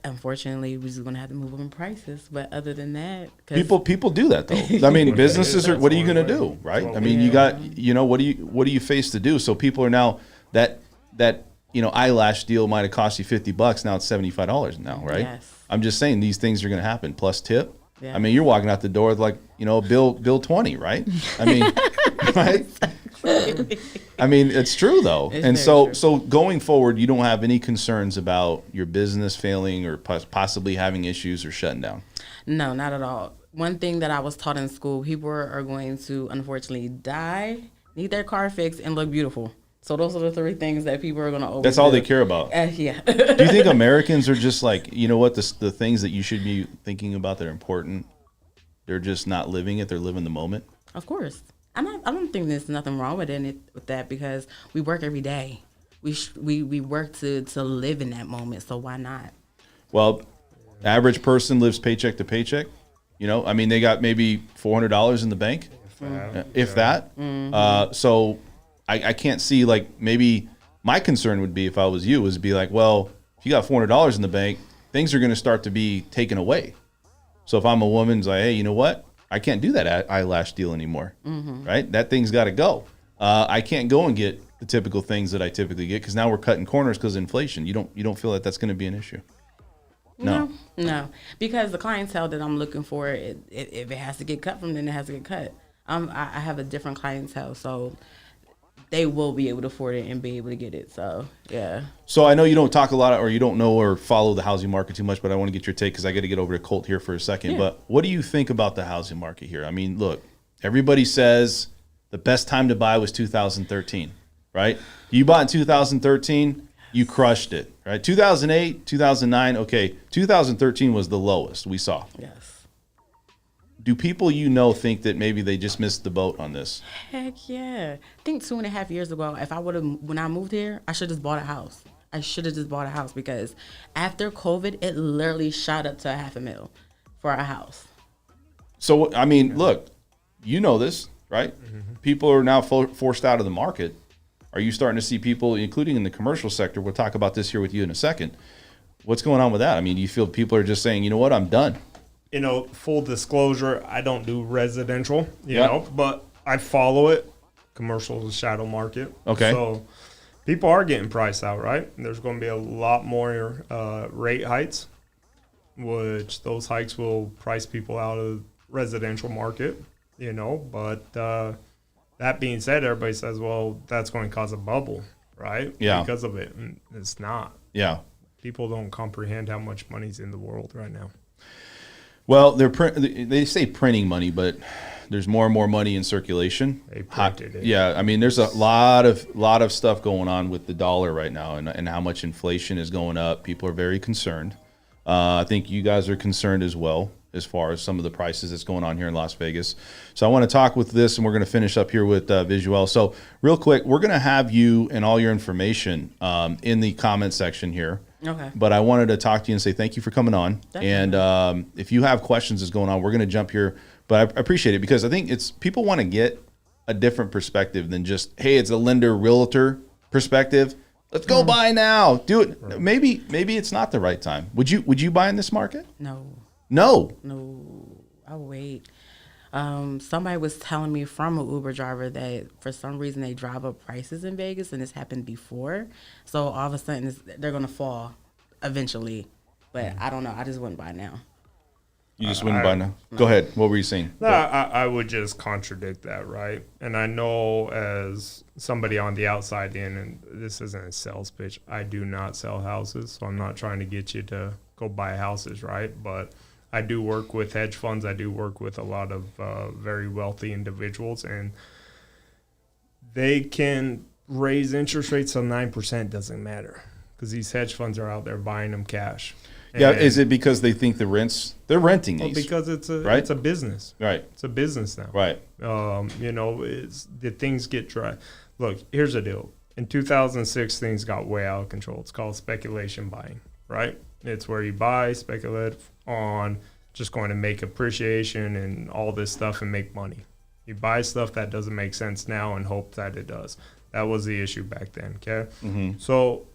[SPEAKER 6] Unfortunately, we're just gonna have to move on prices. But other than that, 'cause
[SPEAKER 1] People do that though. Businesses are. What are you going to do, right? You got. What do you face to do? So people are now that eyelash deal might have cost you $50. Now it's $75 now, right?
[SPEAKER 6] Yes.
[SPEAKER 1] I'm just saying these things are going to happen. Plus tip.
[SPEAKER 6] Yeah.
[SPEAKER 1] You're walking out the door with bill 20, right? Right? It's true though.
[SPEAKER 6] It's
[SPEAKER 1] And
[SPEAKER 6] very
[SPEAKER 1] so
[SPEAKER 6] true.
[SPEAKER 1] so going forward, you don't have any concerns about your business failing or possibly having issues or shutting down.
[SPEAKER 6] No, not at all. One thing that I was taught in school: people are going to unfortunately die, need their car fixed, and look beautiful. So those are the 3 things that people are going to always
[SPEAKER 1] That's all
[SPEAKER 6] do.
[SPEAKER 1] they care about.
[SPEAKER 6] Yeah.
[SPEAKER 1] Do you think Americans are just like, the things that you should be thinking about that are important, they're just not living it, they're living the moment?
[SPEAKER 6] Of course. I don't think there's nothing wrong with that because we work every day. We work to live in that moment, so why not?
[SPEAKER 1] Well, average person lives paycheck to paycheck. You know, I mean, they got maybe $400 in the bank, if that. So I can't see, like, maybe my concern would be if I was you is be like, well, if you got $400 in the bank, things are going to start to be taken away. So if I'm a woman, it's like, hey, you know what? I can't do that eyelash deal anymore, right? That thing's got to go. I can't go and get the typical things that I typically get because now we're cutting corners because of inflation. You don't feel that that's going to be an issue? No,
[SPEAKER 6] because the clientele that I'm looking for, if it has to get cut from, then it has to get cut. I have a different clientele, so they will be able to afford it and be able to get it. So, yeah.
[SPEAKER 1] So I know you don't talk a lot or you don't know or follow the housing market too much, but I want to get your take because I got to get over to Colt here for a second. Yeah. But what do you think about the housing market here? I mean, look, everybody says the best time to buy was 2013, right? You bought in 2013, you crushed it, right? 2008, 2009, okay. 2013 was the lowest we saw.
[SPEAKER 6] Yes.
[SPEAKER 1] Do people think that maybe they just missed the boat on this?
[SPEAKER 6] Heck yeah. I think 2.5 years ago, when I moved here, I should have just bought a house. I should have just bought a house because after COVID, it literally shot up to $500,000 for a house.
[SPEAKER 1] So, I mean, look, you know this, right? People are now forced out of the market. Are you starting to see people, including in the commercial sector, we'll talk about this here with you in a second. What's going on with that? I mean, do you feel people are just saying, you know what, I'm done?
[SPEAKER 4] You know, full disclosure, I don't do residential, you know, but I follow it. Commercial is a shadow market.
[SPEAKER 1] Okay.
[SPEAKER 4] So people are getting priced out, right? There's going to be a lot more rate hikes, which those hikes will price people out of the residential market, you know. But that being said, everybody says, well, that's going to cause a bubble, right?
[SPEAKER 1] Yeah.
[SPEAKER 4] Because of it. And it's not.
[SPEAKER 1] Yeah.
[SPEAKER 4] People don't comprehend how much money's in the world right now.
[SPEAKER 1] Well, they say printing money, but there's more and more money in circulation.
[SPEAKER 4] They printed it.
[SPEAKER 1] Yeah, I mean, there's a lot of stuff going on with the dollar right now, and how much inflation is going up. People are very concerned. I think you guys are concerned as well, as far as some of the prices that's going on here in Las Vegas. So I want to talk with this, and we're going to finish up here with Visuel. So real quick, we're going to have you and all your information in the comment section here.
[SPEAKER 6] Okay.
[SPEAKER 1] But I wanted to talk to you and say thank you for coming on.
[SPEAKER 6] Definitely.
[SPEAKER 1] And if you have questions that's going on, we're going to jump here. But I appreciate it because I think people want to get a different perspective than just, hey, it's a lender realtor perspective. Let's go buy now. Do it. Right. Maybe it's not the right time. Would you buy in this market?
[SPEAKER 6] No. I'll wait. Somebody was telling me from an Uber driver that for some reason they drive up prices in Vegas, and this happened before. So all of a sudden they're going to fall eventually. But I don't know. I just wouldn't buy now.
[SPEAKER 1] You just wouldn't buy now? Go ahead. What were you saying?
[SPEAKER 4] No, I would just contradict that, right? And I know as somebody on the outside in, and this isn't a sales pitch, I do not sell houses, so I'm not trying to get you to go buy houses, right? But I do work with hedge funds. I do work with a lot of very wealthy individuals, and they can raise interest rates to 9%. Doesn't matter because these hedge funds are out there buying them cash.
[SPEAKER 1] Yeah, is it because they think they're renting these?
[SPEAKER 4] Well, because it's a business.
[SPEAKER 1] Right.
[SPEAKER 4] It's a business now.
[SPEAKER 1] Right.
[SPEAKER 4] You know, the things get dry. Look, here's the deal. In 2006, things got way out of control. It's called speculation buying, right? It's where you buy, speculate on just going to make appreciation and all this stuff and make money. You buy stuff that doesn't make sense now and hope that it does. That was the issue back then, okay? Mm-hmm. So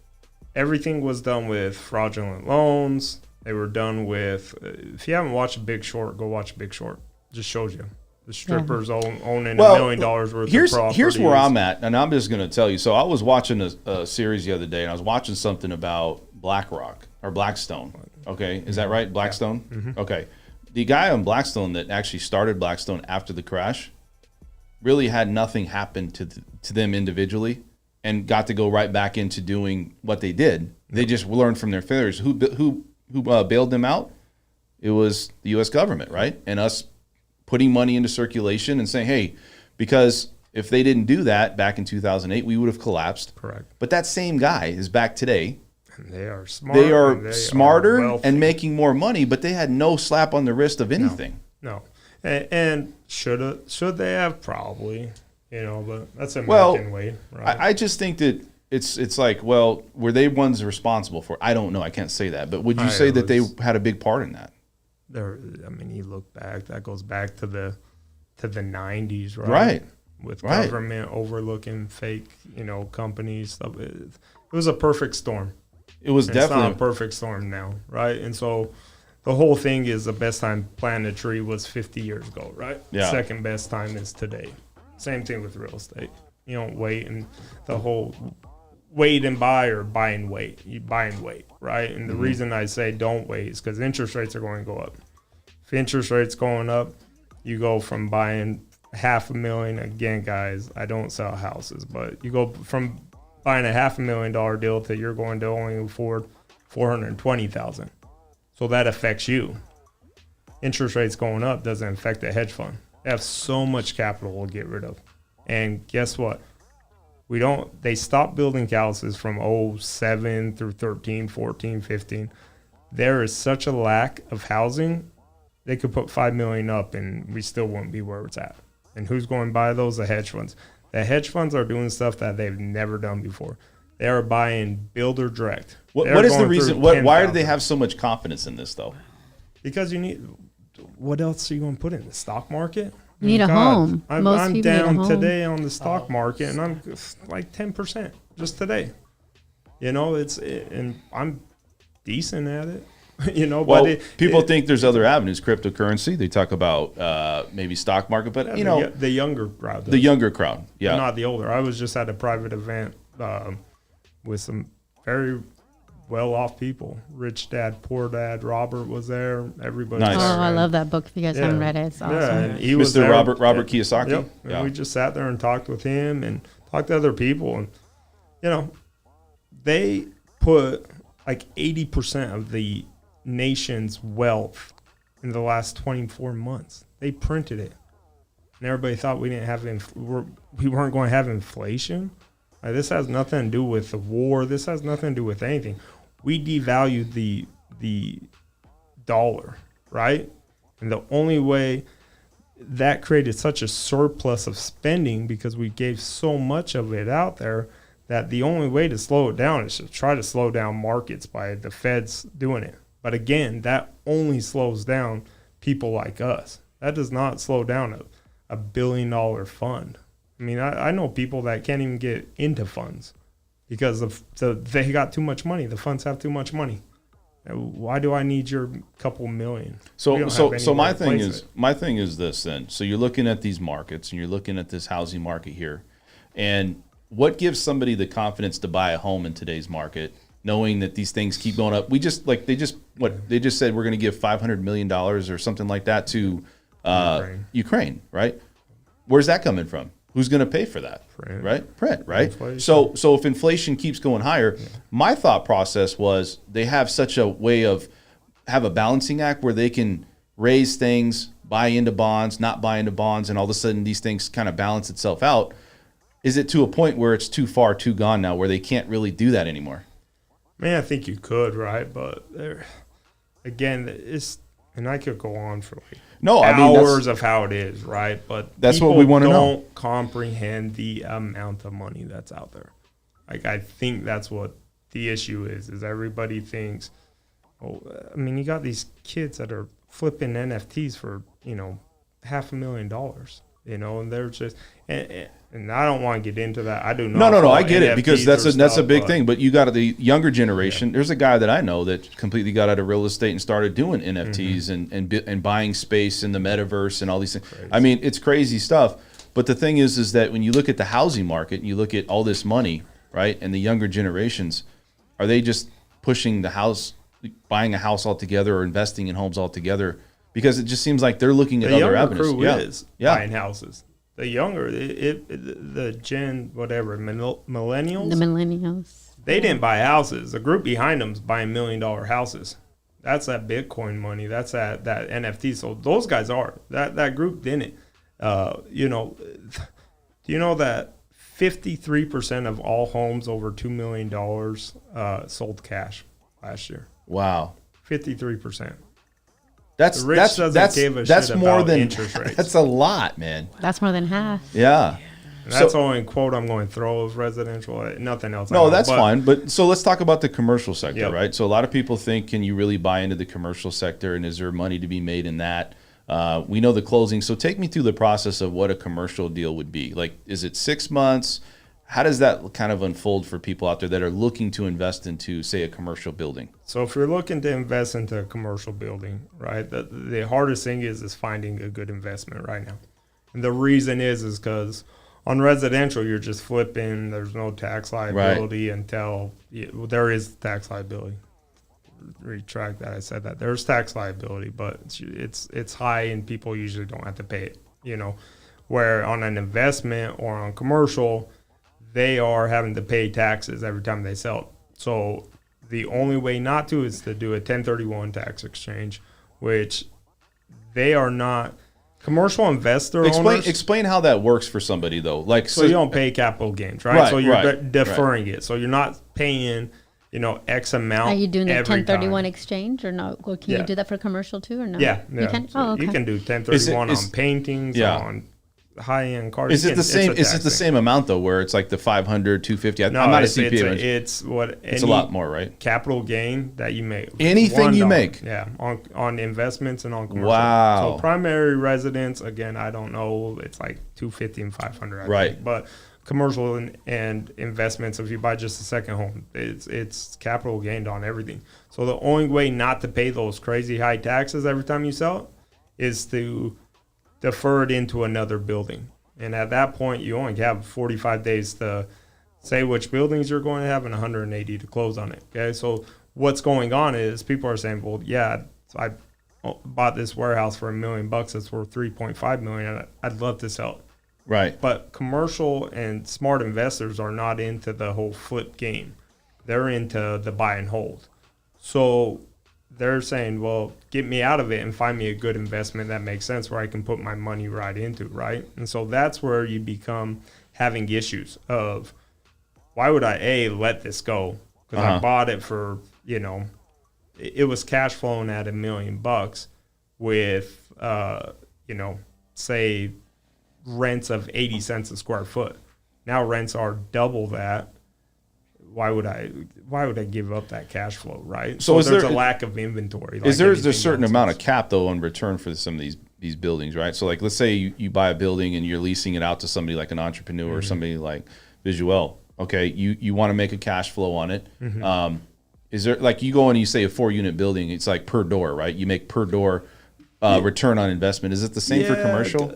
[SPEAKER 4] everything was done with fraudulent loans. They were done with, if you haven't watched Big Short, go watch Big Short. Just shows you. The strippers owning $1 million worth of properties.
[SPEAKER 1] Here's where I'm at, and I'm just going to tell you. So I was watching a series the other day, and I was watching something about BlackRock or Blackstone. Okay, is that right? Blackstone? Yeah. Mm-hmm. Okay. The guy on Blackstone that actually started Blackstone after the crash really had nothing happen to them individually and got to go right back into doing what they did. They just learned from their failures. Who bailed them out? It was the U.S. government, right? And us putting money into circulation and saying, hey, because if they didn't do that back in 2008, we would have collapsed.
[SPEAKER 4] Correct.
[SPEAKER 1] But that same guy is back today.
[SPEAKER 4] And they are smart.
[SPEAKER 1] They are smarter
[SPEAKER 4] wealthy
[SPEAKER 1] and making more money, but they had no slap on the wrist of anything.
[SPEAKER 4] No. And Should they have? Probably. But that's American way, right?
[SPEAKER 1] I just think that it's like, well, were they ones responsible for it? I don't know. I can't say that. But would you say that they had a big part in that?
[SPEAKER 4] You look back. That goes back to the 90s, right?
[SPEAKER 1] Right.
[SPEAKER 4] With government overlooking fake, companies. Stuff. It was a perfect storm.
[SPEAKER 1] It was definitely
[SPEAKER 4] it's not a perfect storm now, right? And so the whole thing is the best time to plant a tree was 50 years ago, right?
[SPEAKER 1] Yeah.
[SPEAKER 4] Second best time is today. Same thing with real estate. You don't wait, and the whole wait and buy or buy and wait. You buy and wait, right? And the reason I say don't wait is because interest rates are going to go up. If interest rates going up, you go from buying $500,000. Again, guys, I don't sell houses, but you go from buying a $500,000 deal to you're going to only afford $420,000. So that affects you. Interest rates going up doesn't affect the hedge fund. They have so much capital to get rid of. And guess what? They stopped building houses from 07 through 13, 14, 15. There is such a lack of housing. They could put $5 million up and we still wouldn't be where it's at. And who's going to buy those? The hedge funds. The hedge funds are doing stuff that they've never done before. They are buying builder direct.
[SPEAKER 1] What is the reason? Why do they have so much confidence in this, though?
[SPEAKER 4] Because what else are you going to put in the stock market?
[SPEAKER 5] You need a home.
[SPEAKER 4] I'm
[SPEAKER 5] Most people
[SPEAKER 4] down
[SPEAKER 5] need a home.
[SPEAKER 4] today on the stock market, and I'm like 10% just today. And I'm decent at it.
[SPEAKER 1] Well, people think there's other avenues, cryptocurrency. They talk about maybe stock market, but
[SPEAKER 4] the younger crowd.
[SPEAKER 1] The younger crowd, yeah,
[SPEAKER 4] not the older. I was just at a private event with some very well-off people. Rich Dad, Poor Dad. Robert was there. Everybody.
[SPEAKER 1] Nice.
[SPEAKER 5] Oh,
[SPEAKER 1] There.
[SPEAKER 5] I love that book. If you guys haven't read it, it's awesome.
[SPEAKER 4] Yeah, and he was
[SPEAKER 1] Mr.
[SPEAKER 4] there.
[SPEAKER 1] Robert Kiyosaki.
[SPEAKER 4] Yep. And
[SPEAKER 1] Yeah.
[SPEAKER 4] we just sat there and talked with him and talked to other people, and they put like 80% of the nation's wealth in the last 24 months. They printed it, and everybody thought we didn't have we weren't going to have inflation. Like, this has nothing to do with the war. This has nothing to do with anything. We devalued the dollar, right? And the only way that created such a surplus of spending, because we gave so much of it out there, that the only way to slow it down is to try to slow down markets by the Feds doing it. But again, that only slows down people like us. That does not slow down a $1 billion fund. I mean, I know people that can't even get into funds because they got too much money. The funds have too much money. Why do I need your couple million?
[SPEAKER 1] So my thing is this then. So you're looking at these markets and you're looking at this housing market here, and what gives somebody the confidence to buy a home in today's market, knowing that these things keep going up? They just said we're going to give $500 million or something like that to Ukraine, right? Where's that coming from? Who's going to pay for that? Print, right?
[SPEAKER 4] Inflation.
[SPEAKER 1] So if inflation keeps going higher, my thought process was they have such a way of have a balancing act where they can raise things, buy into bonds, not buy into bonds, and all of a sudden these things kind of balance itself out. Is it to a point where it's too far, too gone now, where they can't really do that anymore?
[SPEAKER 4] Man, I think you could, right? But again, and I could go on for hours of how it is, right? But
[SPEAKER 1] that's what we want to know.
[SPEAKER 4] Don't comprehend the amount of money that's out there. Like, I think that's what the issue is everybody thinks, you got these kids that are flipping NFTs for, $500,000, and they're just, and I don't want to get into that. I do not.
[SPEAKER 1] No. I get it, because that's a big
[SPEAKER 4] stuff,
[SPEAKER 1] thing. But you got the younger generation. Yeah. There's a guy that I know that completely got out of real estate and started doing NFTs and buying space in the metaverse and all these things. Crazy. I mean, it's crazy stuff. But the thing is that when you look at the housing market and you look at all this money, right, and the younger generations, are they just pushing buying a house altogether or investing in homes altogether? Because it just seems like they're looking at other avenues.
[SPEAKER 4] The younger crew is buying houses. The younger, the gen, whatever, millennials.
[SPEAKER 5] The millennials.
[SPEAKER 4] They didn't buy houses. The group behind them is buying $1 million houses. That's that Bitcoin money. That's that NFT. So those guys are. That group didn't. Do you know that 53% of all homes over $2 million sold cash last year?
[SPEAKER 1] Wow.
[SPEAKER 4] 53%.
[SPEAKER 1] That's
[SPEAKER 4] The rich
[SPEAKER 1] that's
[SPEAKER 4] doesn't
[SPEAKER 1] that's
[SPEAKER 4] give a
[SPEAKER 1] that's
[SPEAKER 4] shit
[SPEAKER 1] more
[SPEAKER 4] about
[SPEAKER 1] than
[SPEAKER 4] interest rates.
[SPEAKER 1] That's a lot, man.
[SPEAKER 5] That's more than half.
[SPEAKER 1] Yeah.
[SPEAKER 4] That's
[SPEAKER 1] So-
[SPEAKER 4] only quote I'm going to throw of residential. Nothing else. I
[SPEAKER 1] No,
[SPEAKER 4] know.
[SPEAKER 1] that's
[SPEAKER 4] But
[SPEAKER 1] fine. But so let's talk about the commercial sector,
[SPEAKER 4] Yep.
[SPEAKER 1] right? So a lot of people think, can you really buy into the commercial sector, and is there money to be made in that? We know the closing. So take me through the process of what a commercial deal would be. Like, is it 6 months? How does that kind of unfold for people out there that are looking to invest into, say, a commercial building?
[SPEAKER 4] So if you're looking to invest into a commercial building, right, the hardest thing is finding a good investment right now. And the reason is because on residential, you're just flipping. There's no tax liability until there is tax liability. Retract that. I said that there's tax liability, but it's high and people usually don't have to pay it. You know, where on an investment or on commercial, they are having to pay taxes every time they sell it. So the only way not to is to do a 1031 tax exchange, which they are not. Commercial investor owners.
[SPEAKER 1] Explain how that works for somebody though. Like,
[SPEAKER 4] So you don't pay capital gains, right?
[SPEAKER 1] Right,
[SPEAKER 4] So you're
[SPEAKER 1] right,
[SPEAKER 4] deferring it. So you're not paying, X amount.
[SPEAKER 5] Are you doing the
[SPEAKER 4] every
[SPEAKER 5] 1031
[SPEAKER 4] time.
[SPEAKER 5] exchange or no? Or can
[SPEAKER 4] Yeah.
[SPEAKER 5] you do that for commercial too or no?
[SPEAKER 4] Yeah,
[SPEAKER 5] You can?
[SPEAKER 4] So
[SPEAKER 5] Oh, okay.
[SPEAKER 4] you can do 1031
[SPEAKER 1] Is-
[SPEAKER 4] on paintings,
[SPEAKER 1] yeah.
[SPEAKER 4] on high-end cars.
[SPEAKER 1] is
[SPEAKER 4] You
[SPEAKER 1] it
[SPEAKER 4] can-
[SPEAKER 1] the same?
[SPEAKER 4] it's a
[SPEAKER 1] Is it
[SPEAKER 4] tax
[SPEAKER 1] the
[SPEAKER 4] thing.
[SPEAKER 1] same amount though, where it's like the 500, 250? I'm
[SPEAKER 4] No,
[SPEAKER 1] not a
[SPEAKER 4] it's,
[SPEAKER 1] CPA. but
[SPEAKER 4] it's what
[SPEAKER 1] it's a
[SPEAKER 4] any
[SPEAKER 1] lot more, right?
[SPEAKER 4] capital gain that you make.
[SPEAKER 1] Anything you
[SPEAKER 4] $1,
[SPEAKER 1] make?
[SPEAKER 4] Yeah, on investments and on commercial.
[SPEAKER 1] Wow.
[SPEAKER 4] So primary residence, again, I don't know. It's like 250 and 500. I
[SPEAKER 1] Right.
[SPEAKER 4] think. But commercial and investments, if you buy just a second home, it's capital gained on everything. So the only way not to pay those crazy high taxes every time you sell it is to defer it into another building. And at that point, you only have 45 days to say which buildings you're going to have and 180 to close on it. Okay, so what's going on is people are saying, well, yeah, I bought this warehouse for $1 million. It's worth 3.5 million. I'd love to sell it.
[SPEAKER 1] Right.
[SPEAKER 4] But commercial and smart investors are not into the whole flip game. They're into the buy and hold. So they're saying, well, get me out of it and find me a good investment that makes sense where I can put my money right into, right? And so that's where you become having issues of why would I, let this go? Because I bought it for, it was cash flowing at $1 million with, say rents of 80 cents a square foot. Now rents are double that. Why would I give up that cash flow, right?
[SPEAKER 1] So is
[SPEAKER 4] there's
[SPEAKER 1] there-
[SPEAKER 4] a lack of inventory.
[SPEAKER 1] Is there's a
[SPEAKER 4] anything
[SPEAKER 1] certain
[SPEAKER 4] else
[SPEAKER 1] amount
[SPEAKER 4] is.
[SPEAKER 1] of cap though in return for some of these buildings, right? So like, let's say you buy a building and you're leasing it out to somebody like an entrepreneur or somebody like Visuel. Okay, you want to make a cash flow on it. Is there, like, you go in and you say a 4-unit building, it's like per door, right? You make per door return on investment. Is it the same for commercial?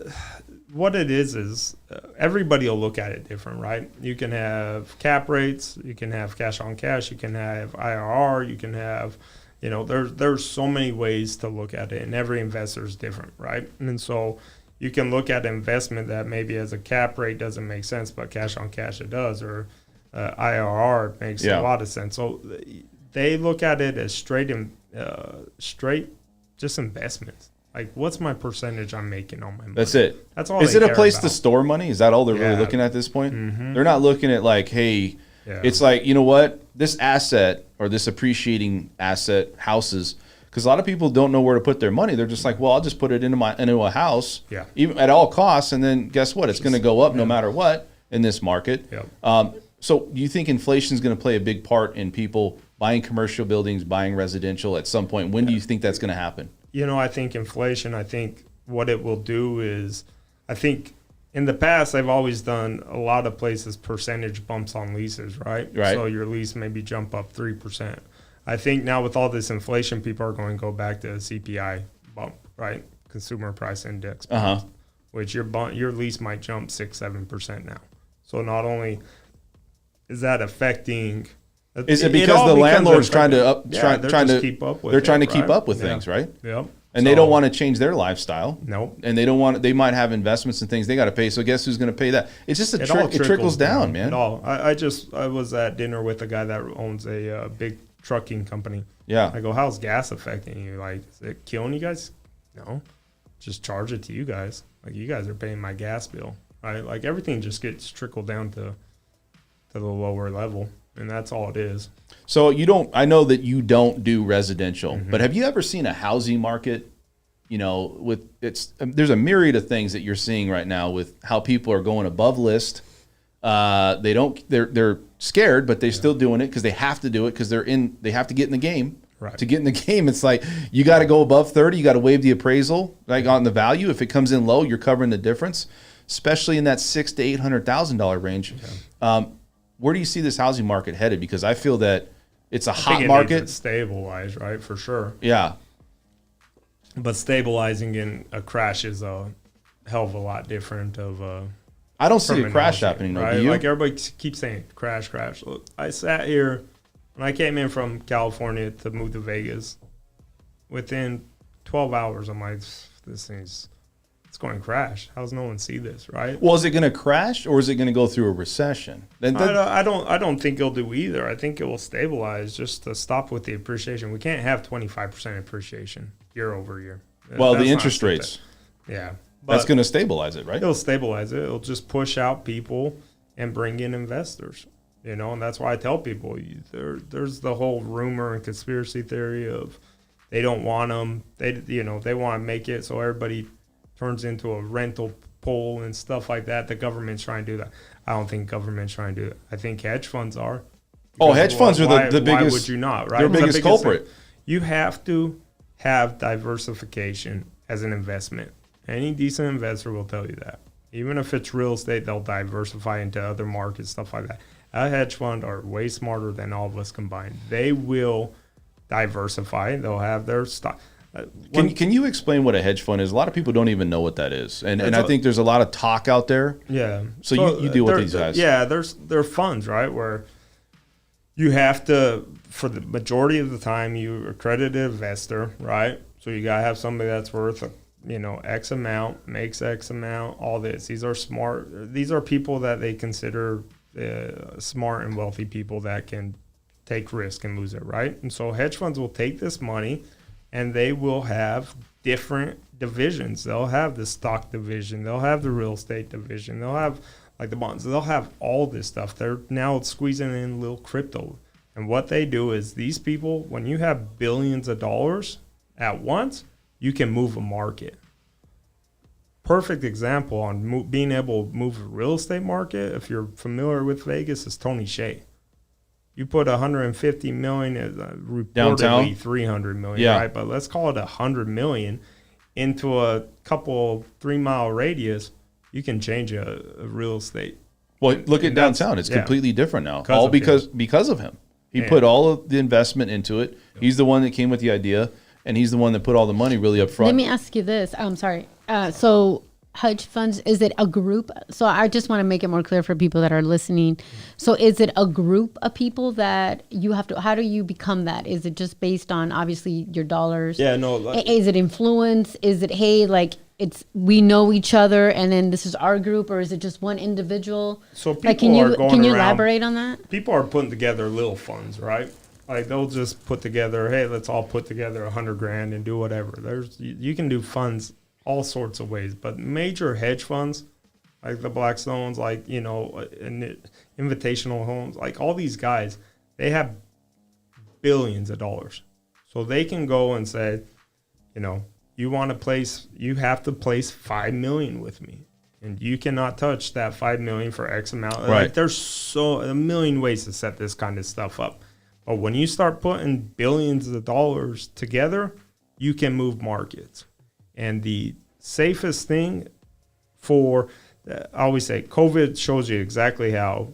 [SPEAKER 4] What it is everybody will look at it different, right? You can have cap rates, you can have cash on cash, you can have IRR, you can have, there's so many ways to look at it, and every investor is different, right? And so you can look at an investment that maybe as a cap rate doesn't make sense, but cash on cash it does, or IRR makes a lot of sense. So they look at it as straight just investments. Like, what's my percentage I'm making on my money?
[SPEAKER 1] That's it.
[SPEAKER 4] That's all.
[SPEAKER 1] Is
[SPEAKER 4] they
[SPEAKER 1] it a
[SPEAKER 4] care
[SPEAKER 1] place
[SPEAKER 4] about.
[SPEAKER 1] to store money? Is that all they're really
[SPEAKER 4] Yeah.
[SPEAKER 1] looking at this point? They're not looking at like, hey,
[SPEAKER 4] Yeah.
[SPEAKER 1] it's like, you know what? This asset or this appreciating asset, houses, because a lot of people don't know where to put their money. They're just like, well, I'll just put it into a house,
[SPEAKER 4] Yeah.
[SPEAKER 1] even at all costs, and then guess what? It's going to go up no matter what in this market.
[SPEAKER 4] Yep.
[SPEAKER 1] So do you think inflation is going to play a big part in people buying commercial buildings, buying residential at some point? When do you think that's going to happen?
[SPEAKER 4] I think inflation, I think what it will do is, I think in the past, they've always done a lot of places percentage bumps on leases, right?
[SPEAKER 1] Right.
[SPEAKER 4] So your lease maybe jump up 3%. I think now with all this inflation, people are going to go back to a CPI bump, right? Consumer Price Index, bump, which your lease might jump 6-7% now. So not only is that affecting.
[SPEAKER 1] Is it
[SPEAKER 4] all
[SPEAKER 1] because the
[SPEAKER 4] becomes
[SPEAKER 1] landlord's trying
[SPEAKER 4] affecting-
[SPEAKER 1] to
[SPEAKER 4] Yeah, they're
[SPEAKER 1] trying
[SPEAKER 4] just
[SPEAKER 1] to
[SPEAKER 4] keep up with
[SPEAKER 1] they're
[SPEAKER 4] it,
[SPEAKER 1] trying to keep
[SPEAKER 4] right?
[SPEAKER 1] up with
[SPEAKER 4] Yeah.
[SPEAKER 1] things, right?
[SPEAKER 4] Yep.
[SPEAKER 1] And they don't want to change their lifestyle.
[SPEAKER 4] Nope.
[SPEAKER 1] And they don't want. They might have investments and things they got to pay. So guess who's going to pay that? It's just
[SPEAKER 4] It all
[SPEAKER 1] it trickles down, man.
[SPEAKER 4] It all. I was at dinner with a guy that owns a big trucking company.
[SPEAKER 1] Yeah.
[SPEAKER 4] I go, how's gas affecting you? Like, is it killing you guys? No, just charge it to you guys. Like, you guys are paying my gas bill, right? Like, everything just gets trickled down to the lower level, and that's all it is.
[SPEAKER 1] So you don't. I know that you don't do residential, but have you ever seen a housing market there's a myriad of things that you're seeing right now with how people are going above list. They're scared, but they're still doing it because they have to do it because they have to get in the game.
[SPEAKER 4] Right.
[SPEAKER 1] To get in the game, it's like you got to go above 30. You got to waive the appraisal, like on the value. If it comes in low, you're covering the difference, especially in that $600,000 to $800,000 range. Okay. Where do you see this housing market headed? Because I feel that it's a hot market.
[SPEAKER 4] Needs to stabilize, right? For sure.
[SPEAKER 1] Yeah.
[SPEAKER 4] But stabilizing in a crash is a hell of a lot different of
[SPEAKER 1] I don't see a crash happening, though.
[SPEAKER 4] Right?
[SPEAKER 1] Do you?
[SPEAKER 4] Like everybody keeps saying, crash. Look, I sat here when I came in from California to move to Vegas. Within 12 hours, I'm like, it's going to crash. How's no one see this, right?
[SPEAKER 1] Well, is it going to crash or is it going to go through a recession?
[SPEAKER 4] I don't think it'll do either. I think it will stabilize just to stop with the appreciation. We can't have 25% appreciation year over year.
[SPEAKER 1] Well,
[SPEAKER 4] That's
[SPEAKER 1] the interest
[SPEAKER 4] not
[SPEAKER 1] rates.
[SPEAKER 4] Yeah.
[SPEAKER 1] That's going to stabilize it, right?
[SPEAKER 4] It'll stabilize it. It'll just push out people and bring in investors, and that's why I tell people there's the whole rumor and conspiracy theory of they don't want them. They want to make it so everybody turns into a rental pool and stuff like that. The government's trying to do that. I don't think government's trying to do it. I think hedge funds are.
[SPEAKER 1] Oh, hedge funds are the biggest.
[SPEAKER 4] Why would you not, right?
[SPEAKER 1] Their biggest culprit.
[SPEAKER 4] You have to have diversification as an investment. Any decent investor will tell you that. Even if it's real estate, they'll diversify into other markets, stuff like that. A hedge fund are way smarter than all of us combined. They will diversify. They'll have their stock.
[SPEAKER 1] Can you explain what a hedge fund is? A lot of people don't even know what that is. And I think there's a lot of talk out there.
[SPEAKER 4] Yeah.
[SPEAKER 1] So you deal with these guys.
[SPEAKER 4] Yeah, they're funds, right, where you have to, for the majority of the time, you're accredited investor, right? So you got to have somebody that's worth X amount, makes X amount, all this. These are smart. These are people that they consider smart and wealthy people that can take risk and lose it, right? And so hedge funds will take this money and they will have different divisions. They'll have the stock division. They'll have the real estate division. They'll have like the bonds. They'll have all this stuff. They're now squeezing in a little crypto. And what they do is these people, when you have billions of dollars at once, you can move a market. Perfect example on being able to move a real estate market, if you're familiar with Vegas, is Tony Hsieh. You put $150 million, reportedly
[SPEAKER 1] downtown?
[SPEAKER 4] $300 million, right? But let's call it $100 million into a couple 3-mile radius. You can change a real estate.
[SPEAKER 1] Well, look at downtown; it's completely different now. All because of him. He put all of the investment into it. He's the one that came with the idea. And he's the one that put all the money really up front.
[SPEAKER 5] Let me ask you this. I'm sorry. So hedge funds, is it a group? So I just want to make it more clear for people that are listening. So is it a group of people that you have to, how do you become that? Is it just based on obviously your dollars?
[SPEAKER 4] Yeah, no.
[SPEAKER 5] Is it influence? Is it, hey, like we know each other and then this is our group, or is it just one individual?
[SPEAKER 4] So people can you
[SPEAKER 5] elaborate on that?
[SPEAKER 4] People are putting together little funds, right? Like they'll just put together, hey, let's all put together $100,000 and do whatever. You can do funds all sorts of ways, but major hedge funds like the Blackstones, like Invitational Homes, like all these guys, they have billions of dollars, so they can go and say, you have to place $5 million with me, and you cannot touch that $5 million for X amount.
[SPEAKER 1] Right.
[SPEAKER 4] Like there's a million ways to set this kind of stuff up. But when you start putting billions of dollars together, you can move markets. And the safest thing I always say, COVID shows you exactly how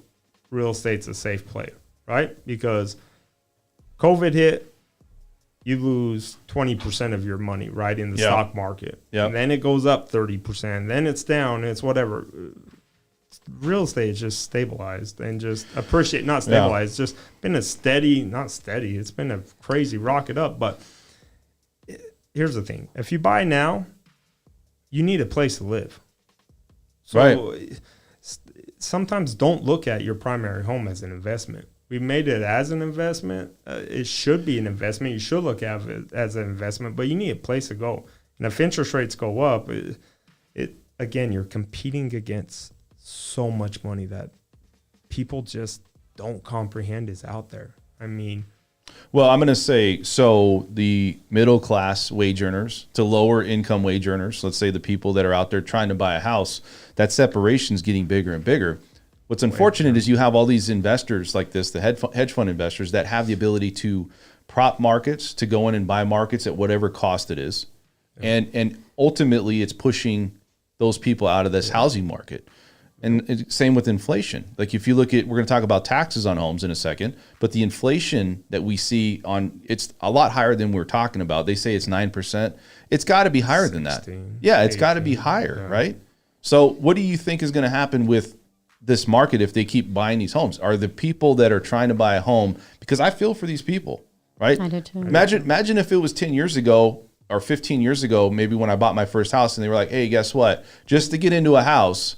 [SPEAKER 4] real estate's a safe play, right? Because COVID hit, you lose 20% of your money, right, in the stock market.
[SPEAKER 1] Yep.
[SPEAKER 4] And then it goes up 30%. Then it's down. It's whatever. Real estate is just stabilized and just not stabilized. It's just been it's been a crazy rocket up. But here's the thing. If you buy now, you need a place to live. So sometimes don't look at your primary home as an investment. We made it as an investment. It should be an investment. You should look at it as an investment, but you need a place to go. And if interest rates go up, again, you're competing against so much money that people just don't comprehend is out there. I mean,
[SPEAKER 1] Well, I'm going to say, so the middle class wage earners to lower income wage earners, let's say the people that are out there trying to buy a house, that separation is getting bigger and bigger. What's unfortunate is you have all these investors like this, the hedge fund investors that have the ability to prop markets, to go in and buy markets at whatever cost it is. And ultimately it's pushing those people out of this housing market. And same with inflation. Like if you look at, we're going to talk about taxes on homes in a second, but the inflation that we see it's a lot higher than we're talking about. They say it's 9%. It's got to be higher than that. Yeah, it's got to be higher, right? So what do you think is going to happen with this market if they keep buying these homes? Are the people that are trying to buy a home, because I feel for these people, right?
[SPEAKER 5] I do too.
[SPEAKER 1] Imagine if it was 10 years ago or 15 years ago, maybe when I bought my first house and they were like, hey, guess what? Just to get into a house,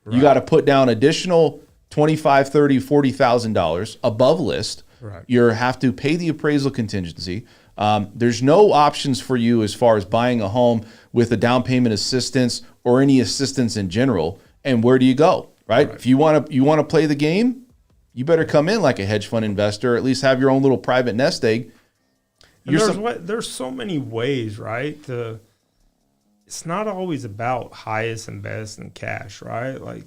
[SPEAKER 1] you got to put down additional $25,000, $30,000, $40,000 above list.
[SPEAKER 4] Right.
[SPEAKER 1] You have to pay the appraisal contingency. There's no options for you as far as buying a home with a down payment assistance or any assistance in general. And where do you go? Right? If you want to play the game, you better come in like a hedge fund investor, or at least have your own little private nest egg.
[SPEAKER 4] There's so many ways, right? It's not always about highest and best and cash, right? Like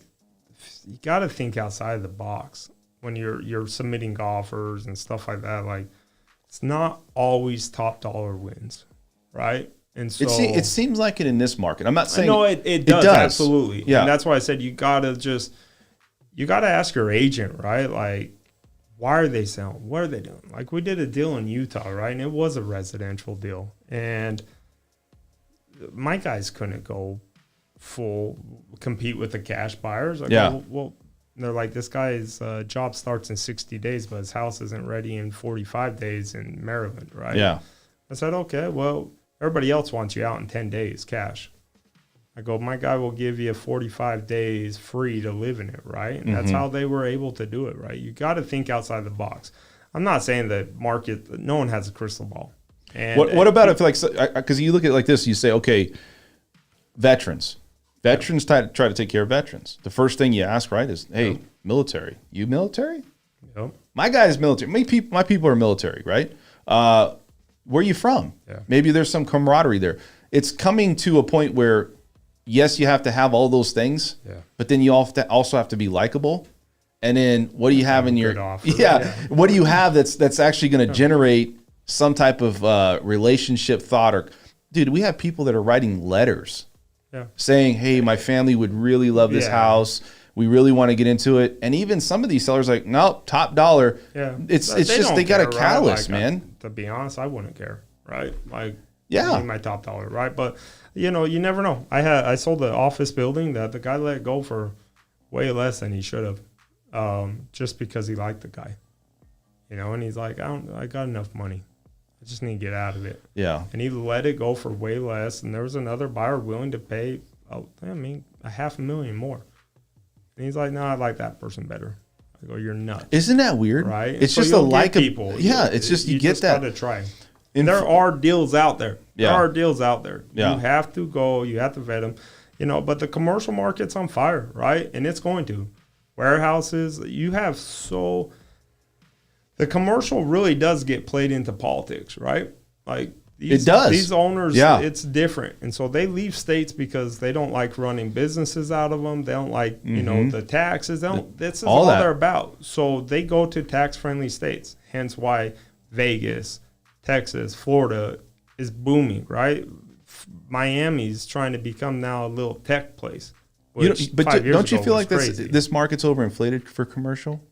[SPEAKER 4] you got to think outside the box when you're submitting offers and stuff like that. Like it's not always top dollar wins, right? And so
[SPEAKER 1] it seems like it in this market. I'm not saying
[SPEAKER 4] no, it does absolutely.
[SPEAKER 1] Yeah,
[SPEAKER 4] and that's why I said you got to ask your agent, right? Like, why are they selling? What are they doing? Like we did a deal in Utah, right? And it was a residential deal, and my guys couldn't go full compete with the cash buyers. Like, well, they're like, this guy's job starts in 60 days, but his house isn't ready in 45 days in Maryland, right?
[SPEAKER 1] Yeah.
[SPEAKER 4] I said, okay, well, everybody else wants you out in 10 days cash. I go, my guy will give you 45 days free to live in it, right? And that's how they were able to do it, right? You got to think outside the box. I'm not saying that market, no one has a crystal ball. And
[SPEAKER 1] what about if, like, because you look at it like this, you say, okay, veterans try to take care of veterans. The first thing you ask, right, is, hey, military. You military?
[SPEAKER 4] Yep. My
[SPEAKER 1] guy is military. My people are military, right? Where are you from?
[SPEAKER 4] Yeah.
[SPEAKER 1] Maybe there's some camaraderie there. It's coming to a point where, yes, you have to have all those things, but then you also have to be likable. And then what do you have in your what do you have that's actually going to generate some type of relationship thought? Or, dude, we have people that are writing letters saying, hey, my family would really love this house. We really want to get into it. And even some of these sellers are like, nope, top dollar.
[SPEAKER 4] Yeah.
[SPEAKER 1] It's just they got a catalyst, right? Man.
[SPEAKER 4] To be honest, I wouldn't care, right? Like,
[SPEAKER 1] yeah,
[SPEAKER 4] my top dollar, right? But you never know. I sold the office building that the guy let go for way less than he should have, just because he liked the guy, and he's like, I got enough money. I just need to get out of it.
[SPEAKER 1] Yeah.
[SPEAKER 4] And he let it go for way less. And there was another buyer willing to pay, $500,000 more. And he's like, no, I like that person better. I go, you're nuts.
[SPEAKER 1] Isn't that weird?
[SPEAKER 4] Right?
[SPEAKER 1] It's just a like people. Yeah. It's just, you get that.
[SPEAKER 4] You just got to try. And there are deals out there.
[SPEAKER 1] Yeah.
[SPEAKER 4] There are deals out there.
[SPEAKER 1] Yeah.
[SPEAKER 4] You have to go. You have to vet them. But the commercial market's on fire, right? And it's going to. Warehouses, the commercial really does get played into politics, right? Like
[SPEAKER 1] it does.
[SPEAKER 4] These owners, it's different. And so they leave states because they don't like running businesses out of them. They don't like, the taxes. This is all they're about. So they go to tax-friendly states. Hence why Vegas, Texas, Florida is booming, right? Miami's trying to become now a little tech place.
[SPEAKER 1] But don't you feel like this market's overinflated for commercial?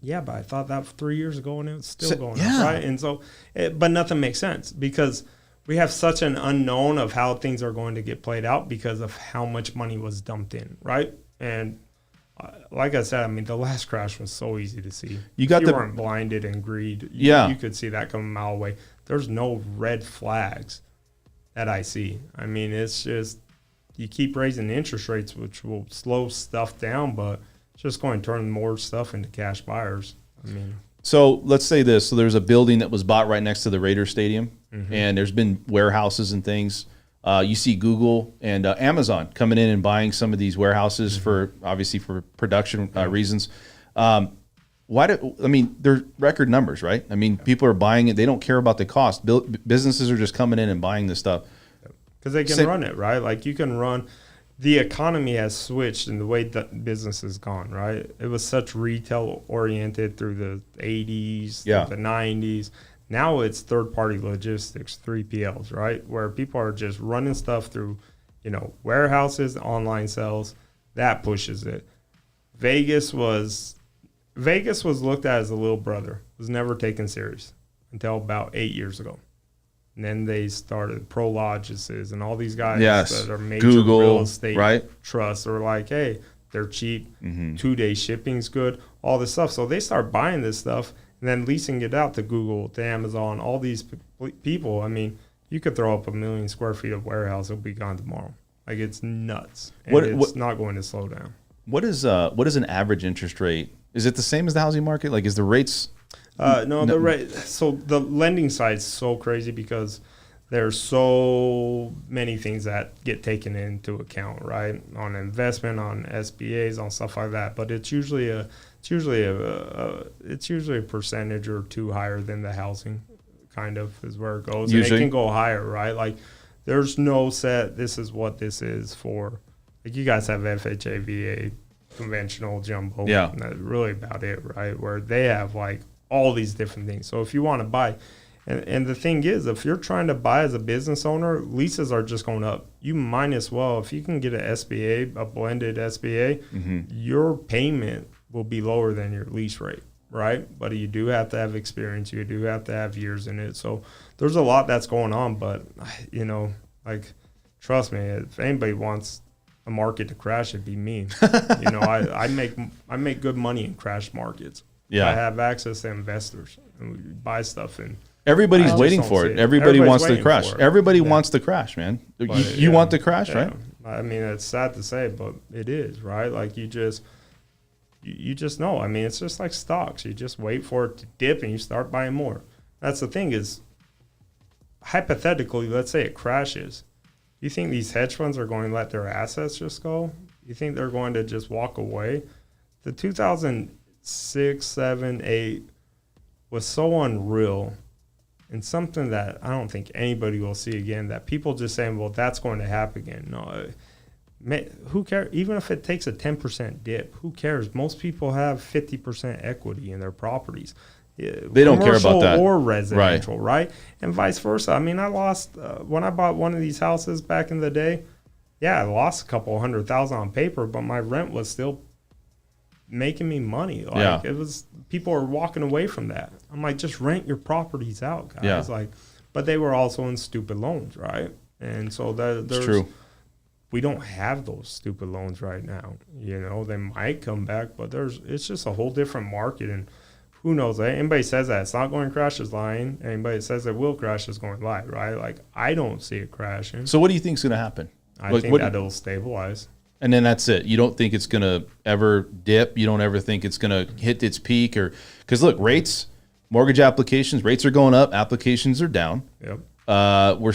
[SPEAKER 4] Yeah, but I thought that 3 years ago and it's still going up, right? And so, but nothing makes sense because we have such an unknown of how things are going to get played out because of how much money was dumped in, right? And like I said, the last crash was so easy to see. You weren't blinded in greed. You could see that coming a mile away. There's no red flags that I see. It's just you keep raising the interest rates, which will slow stuff down, but it's just going to turn more stuff into cash buyers.
[SPEAKER 1] So let's say this. So there's a building that was bought right next to the Raiders Stadium, and there's been warehouses and things. You see Google and Amazon coming in and buying some of these warehouses for production reasons. they're record numbers, right? I mean, people are buying it. They don't care about the cost. Businesses are just coming in and buying this stuff.
[SPEAKER 4] Because they can run it, right? Like you can run. The economy has switched in the way that business has gone, right? It was such retail oriented through the 80s, the 90s. Now it's third-party logistics, 3PLs, right? Where people are just running stuff through, warehouses, online sales. That pushes it. Vegas was looked at as a little brother. It was never taken serious until about 8 years ago. And then they started Prologis and all these guys that are major
[SPEAKER 1] Google,
[SPEAKER 4] real estate
[SPEAKER 1] right?
[SPEAKER 4] trusts are like, hey, they're cheap, 2-day shipping's good, all this stuff. So they start buying this stuff and then leasing it out to Google, to Amazon, all these people. I mean, you could throw up 1 million square feet of warehouse, it'll be gone tomorrow. Like it's nuts. And it's not going to slow down.
[SPEAKER 1] What is an average interest rate? Is it the same as the housing market? Like, is the rates?
[SPEAKER 4] No, the rate. So the lending side is so crazy because there's so many things that get taken into account, right? On investment, on SBAs, on stuff like that. But it's usually a percentage or two higher than the housing, kind of is where it goes. Usually. And it can go higher, right? Like there's no set. This is what this is for. Like you guys have FHA, VA, conventional, jumbo.
[SPEAKER 1] Yeah.
[SPEAKER 4] And that's really about it, right? Where they have like all these different things. So if you want to buy, and the thing is, if you're trying to buy as a business owner, leases are just going up. You might as well, if you can get an SBA, a blended SBA, your payment will be lower than your lease rate, right? But you do have to have experience. You do have to have years in it. So there's a lot that's going on. But, trust me, if anybody wants a market to crash, it'd be me. I make good money in crash markets. Yeah, I have access to investors and we buy stuff, and
[SPEAKER 1] everybody's waiting for it. Everybody wants to crash. Everybody wants to crash, man. You want to crash, right?
[SPEAKER 4] I mean, it's sad to say, but it is, right? Like you just know. I mean, it's just like stocks. You just wait for it to dip and you start buying more. That's the thing is, hypothetically, let's say it crashes. You think these hedge funds are going to let their assets just go? You think they're going to just walk away? The 2006, 7, 8 was so unreal and something that I don't think anybody will see again, that people just saying, well, that's going to happen again. No, who cares? Even if it takes a 10% dip, who cares? Most people have 50% equity in their properties.
[SPEAKER 1] They don't care about that.
[SPEAKER 4] Or residential, right? And vice versa. I mean, I lost, when I bought one of these houses back in the day, I lost a couple $100,000 on paper, but my rent was still making me money. Like it was, people are walking away from that. I'm like, just rent your properties out, guys. Yeah. Like, but they were also in stupid loans, right? And so there's true. We don't have those stupid loans right now. They might come back, but it's just a whole different market. And who knows? Anybody says that it's not going to crash is lying. Anybody that says it will crash is going to lie, right? Like, I don't see it crashing.
[SPEAKER 1] So what do you think is going to happen?
[SPEAKER 4] I think that it'll stabilize.
[SPEAKER 1] And then that's it. You don't think it's going to ever dip? You don't ever think it's going to hit its peak? Or because, look, mortgage applications, rates are going up, applications are down.
[SPEAKER 4] Yep.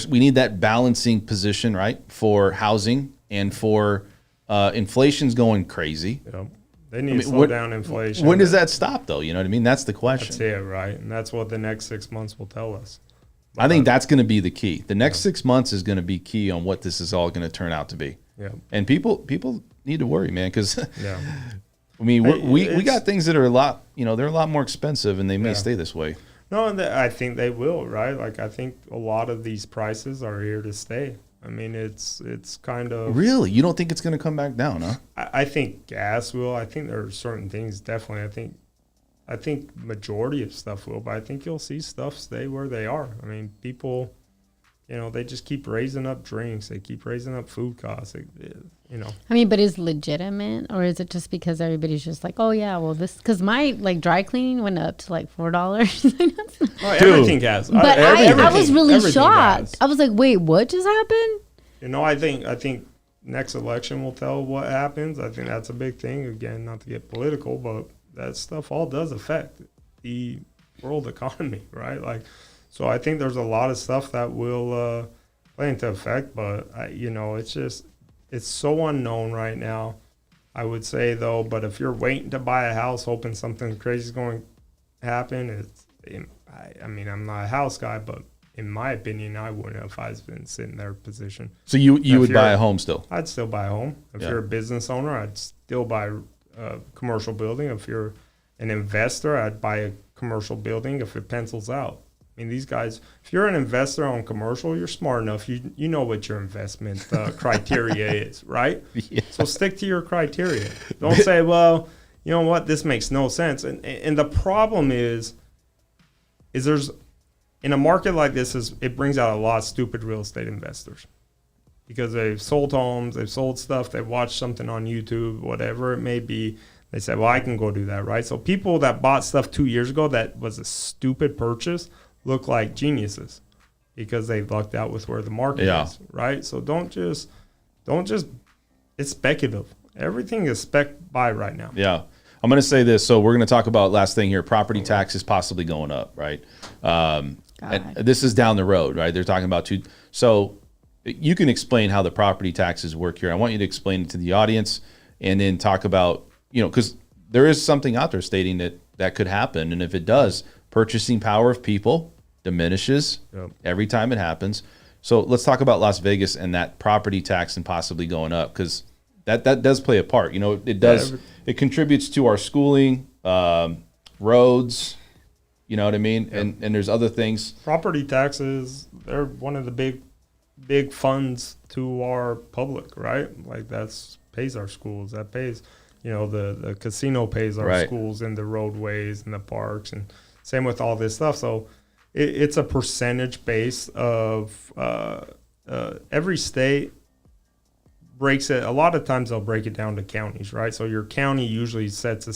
[SPEAKER 1] We need that balancing position, right, for housing and for inflation's going crazy.
[SPEAKER 4] Yep. They need to slow down inflation.
[SPEAKER 1] When does that stop, though? You know what I mean? That's the question.
[SPEAKER 4] That's it, right? And that's what the next 6 months will tell us.
[SPEAKER 1] I think that's going to be the key. The next 6 months is going to be key on what this is all going to turn out to be.
[SPEAKER 4] Yeah.
[SPEAKER 1] And people need to worry, man, because I mean, we got things that are a lot, they're a lot more expensive, and they may stay this way.
[SPEAKER 4] No, and I think they will, right? Like, I think a lot of these prices are here to stay. I mean, it's kind of...
[SPEAKER 1] Really? You don't think it's going to come back down, huh?
[SPEAKER 4] I think gas will. I think there are certain things, definitely. I think majority of stuff will, but I think you'll see stuff stay where they are. I mean, people, they just keep raising up drinks. They keep raising up food costs,
[SPEAKER 5] I mean, but is legitimate, or is it just because everybody's just like, oh, yeah, well, this... Because my, dry cleaning went up to, $4.
[SPEAKER 4] Everything has.
[SPEAKER 5] But I was really shocked. I was like, wait, what just happened?
[SPEAKER 4] I think next election will tell what happens. I think that's a big thing. Again, not to get political, but that stuff all does affect the world economy, right? So I think there's a lot of stuff that will play into effect, but it's so unknown right now. I would say though, but if you're waiting to buy a house, hoping something crazy is going to happen, I mean, I'm not a house guy, but in my opinion, I wouldn't have if I was been sitting in their position.
[SPEAKER 1] So you would buy a home still?
[SPEAKER 4] I'd still buy a home. If you're a business owner, I'd still buy a commercial building. If you're an investor, I'd buy a commercial building if it pencils out. I mean, these guys, if you're an investor on commercial, you're smart enough. You know what your investment criteria is, right? Yeah. So stick to your criteria. Don't say, well, you know what, this makes no sense. And the problem is there's, in a market like this, it brings out a lot of stupid real estate investors because they've sold homes, they've sold stuff, they've watched something on YouTube, whatever it may be. They say, well, I can go do that, right? So people that bought stuff 2 years ago that was a stupid purchase look like geniuses because they've lucked out with where the market is, right? So don't just, it's speculative. Everything is spec buy right now.
[SPEAKER 1] Yeah. I'm going to say this. So we're going to talk about last thing here, property taxes possibly going up, right? And this is down the road, right? They're talking about so you can explain how the property taxes work here. I want you to explain it to the audience and then talk about, because there is something out there stating that could happen. And if it does, purchasing power of people diminishes every time it happens. So let's talk about Las Vegas and that property tax and possibly going up, because that does play a part. It does. It contributes to our schooling, roads. You know what I mean? Yep. And there's other things. Property
[SPEAKER 4] taxes, they're one of the big funds to our public, right? Like pays our schools. That pays, the casino pays our schools and the roadways and the parks, and same with all this stuff. So it's a percentage base of every state breaks it. A lot of times they'll break it down to counties, right? So your county usually sets a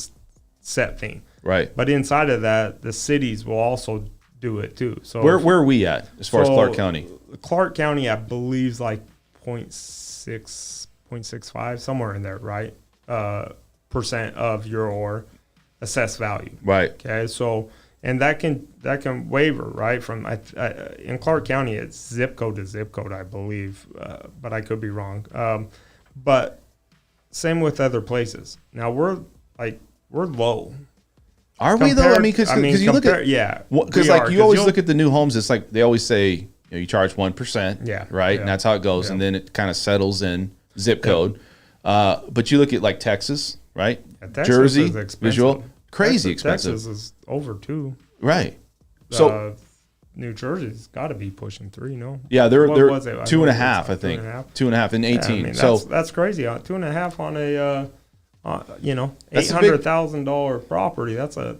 [SPEAKER 4] set thing.
[SPEAKER 1] Right.
[SPEAKER 4] But inside of that, the cities will also do it too. So
[SPEAKER 1] where are we at as far as Clark County?
[SPEAKER 4] Clark County, I believe, is like 0.65, somewhere in there, right? Percent of your assessed value.
[SPEAKER 1] Right.
[SPEAKER 4] Okay. So, and that can waver, right? From in Clark County, it's zip code to zip code, I believe, but I could be wrong. But same with other places. Now we're low.
[SPEAKER 1] Are we though? I mean, because you look at because you always look at the new homes. It's like they always say you charge 1%, right, and that's how it goes, and then it kind of settles in zip code. But you look at like Texas, right? Jersey, visual, crazy expensive.
[SPEAKER 4] Texas is over 2,
[SPEAKER 1] right? So
[SPEAKER 4] New Jersey's got to be pushing 3, no?
[SPEAKER 1] Yeah, they're 2.5, I think. 2.5 and 18.
[SPEAKER 4] I mean,
[SPEAKER 1] so
[SPEAKER 4] that's crazy. 2.5 on a $800,000 property. That's a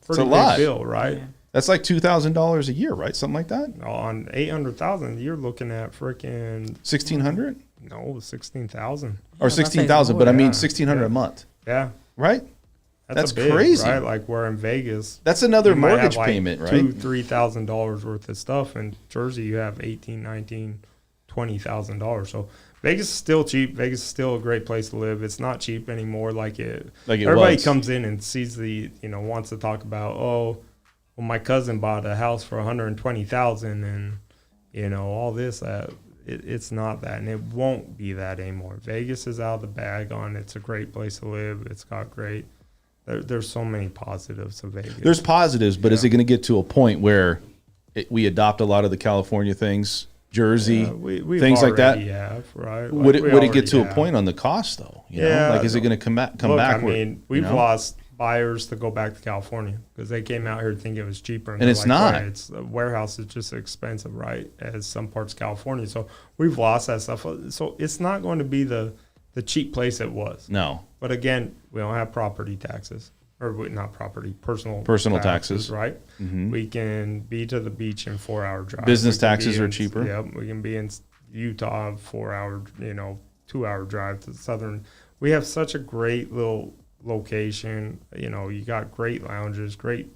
[SPEAKER 4] pretty big bill, right? Yeah.
[SPEAKER 1] That's like $2,000 a year, right? Something like that.
[SPEAKER 4] On $800,000, you're looking at freaking
[SPEAKER 1] $1,600.
[SPEAKER 4] No, 16,000
[SPEAKER 1] or 16,000, but I mean 1,600 a month.
[SPEAKER 4] Yeah,
[SPEAKER 1] right. That's
[SPEAKER 4] big,
[SPEAKER 1] crazy,
[SPEAKER 4] right? Like we're in Vegas.
[SPEAKER 1] That's another mortgage payment, right?
[SPEAKER 4] $2,000-$3,000 worth of stuff. In Jersey, you have $18,000, $19,000, $20,000. So Vegas is still cheap. Vegas is still a great place to live. It's not cheap anymore like it everybody comes in and sees wants to talk about, well, my cousin bought a house for $120,000 and all this. It's not that, and it won't be that anymore. Vegas is out of the bag on it's a great place to live. It's got great. There's so many positives of Vegas.
[SPEAKER 1] There's positives, but is it going to get to a point where we adopt a lot of the California things? Jersey, things like that.
[SPEAKER 4] Right.
[SPEAKER 1] Would it get to a point on the cost though? Is it going to come back? I
[SPEAKER 4] mean, we've lost buyers to go back to California because they came out here thinking it was cheaper,
[SPEAKER 1] and it's not.
[SPEAKER 4] Right, it's the warehouse is just expensive, right? As some parts of California, so we've lost that stuff. So it's not going to be the cheap place it was.
[SPEAKER 1] No.
[SPEAKER 4] But again, we don't have property taxes. Or not property, personal
[SPEAKER 1] taxes,
[SPEAKER 4] right? Mm-hmm. We can be to the beach in 4-hour drive.
[SPEAKER 1] Business taxes are cheaper.
[SPEAKER 4] Yep, we can be in Utah, 4-hour, 2-hour drive to southern. We have such a great little location. You got great lounges, great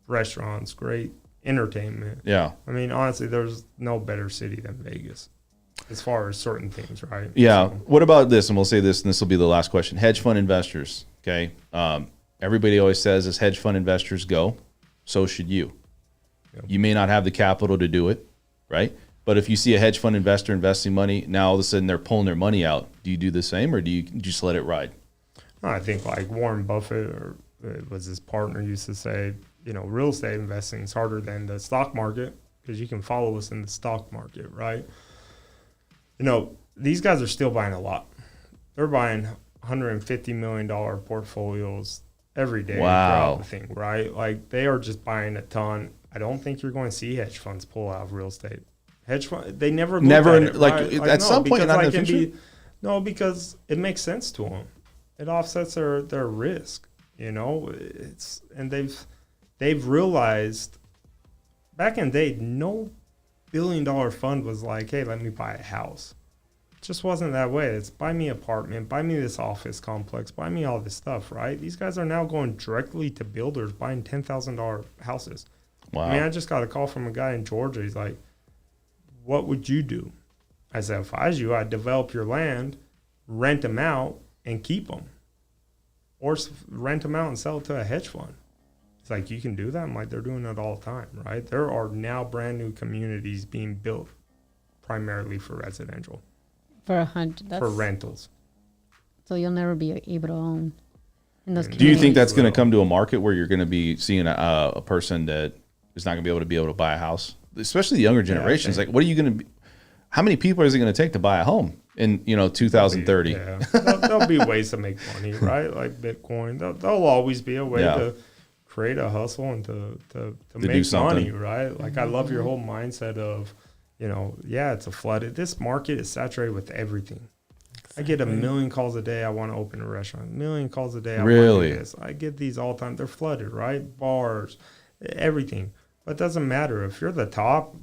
[SPEAKER 4] restaurants, great entertainment.
[SPEAKER 1] Yeah.
[SPEAKER 4] I mean, honestly, there's no better city than Vegas as far as certain things, right?
[SPEAKER 1] Yeah. So, what about this? And we'll say this, and this will be the last question. Hedge fund investors, okay? Everybody always says as hedge fund investors go, so should you. Yep. You may not have the capital to do it, right? But if you see a hedge fund investor investing money, now all of a sudden they're pulling their money out. Do you do the same, or do you just let it ride?
[SPEAKER 4] I think like Warren Buffett or it was his partner used to say, real estate investing is harder than the stock market because you can follow us in the stock market, right? These guys are still buying a lot. They're buying $150 million portfolios every day.
[SPEAKER 1] Wow.
[SPEAKER 4] Throughout the thing, right? Like they are just buying a ton. I don't think you're going to see hedge funds pull out of real estate. Hedge fund, they never look at it, right?
[SPEAKER 1] At some point, not in the future.
[SPEAKER 4] No, because it makes sense to them. It offsets their risk. They've realized back in the day, no billion-dollar fund was like, hey, let me buy a house. It just wasn't that way. It's buy me an apartment, buy me this office complex, buy me all this stuff, right? These guys are now going directly to builders buying $10,000 houses.
[SPEAKER 1] Wow.
[SPEAKER 4] I just got a call from a guy in Georgia. He's like, what would you do? I said, if I was you, I'd develop your land, rent them out, and keep them. Or rent them out and sell it to a hedge fund. It's like, you can do that? I'm like, they're doing it all the time, right? There are now brand new communities being built primarily for residential.
[SPEAKER 5] For
[SPEAKER 4] rentals.
[SPEAKER 5] So you'll never be able to own in those communities.
[SPEAKER 1] Do you think that's going to come to a market where you're going to be seeing a person that is not going to be able to buy a house? Especially the younger generations. Like, what are you going to be? How many people is it going to take to buy a home in 2030?
[SPEAKER 4] Yeah, there'll be ways to make money, right? Like Bitcoin. There'll always be a way to create a hustle and to make money, right? Like I love your whole mindset of, it's a flooded. This market is saturated with everything. Exactly. I get a million calls a day. I want to open a restaurant. A million calls a day. I want to do this. I get these all the time. They're flooded, right? Bars, everything. But it doesn't matter if you're the top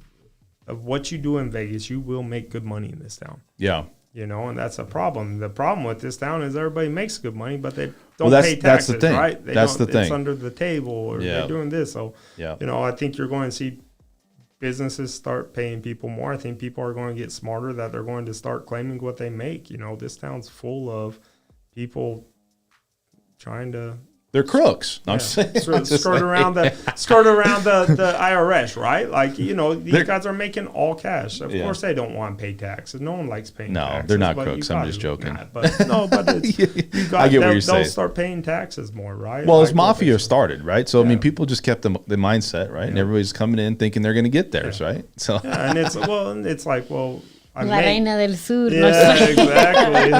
[SPEAKER 4] of what you do in Vegas, you will make good money in this town.
[SPEAKER 1] Yeah.
[SPEAKER 4] And that's a problem. The problem with this town is everybody makes good money, but they don't pay taxes,
[SPEAKER 1] that's the thing.
[SPEAKER 4] right?
[SPEAKER 1] That's the thing.
[SPEAKER 4] It's under the table or they're doing this. So, I think you're going to see businesses start paying people more. I think people are going to get smarter that they're going to start claiming what they make. This town's full of people trying to...
[SPEAKER 1] They're crooks. I'm saying,
[SPEAKER 4] skirt around the IRS, right? Like these guys are making all cash. Of course, they don't want to pay taxes. No one likes paying taxes.
[SPEAKER 1] No, they're not crooks. I'm just joking.
[SPEAKER 4] But it's,
[SPEAKER 1] I get what you're saying.
[SPEAKER 4] They'll start paying taxes more, right?
[SPEAKER 1] Well, as mafia started, right? So I mean, people just kept the mindset, right? And everybody's coming in thinking they're going to get theirs, right? So
[SPEAKER 4] and it's like, well.
[SPEAKER 5] La Reina del Sur.
[SPEAKER 4] Yeah, exactly.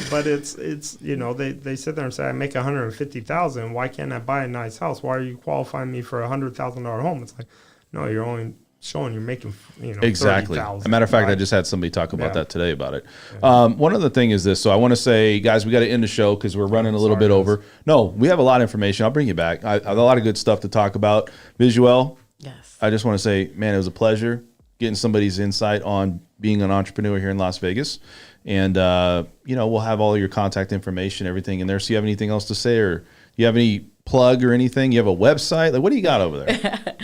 [SPEAKER 4] But it's they sit there and say, I make $150,000. Why can't I buy a nice house? Why are you qualifying me for $100,000 home? It's like, no, you're only showing you're making
[SPEAKER 1] exactly.
[SPEAKER 4] $30,000.
[SPEAKER 1] As a matter of fact, I just had somebody talk about that today about it. One other thing is this. So I want to say, guys, we got to end the show because we're running a little bit over. No, we have a lot of information. I'll bring you back. I have a lot of good stuff to talk about. Visuel.
[SPEAKER 6] Yes.
[SPEAKER 1] I just want to say, man, it was a pleasure getting somebody's insight on being an entrepreneur here in Las Vegas. And, we'll have all your contact information, everything in there. So you have anything else to say, or you have any plug or anything? You have a website? Like, what do you got over there?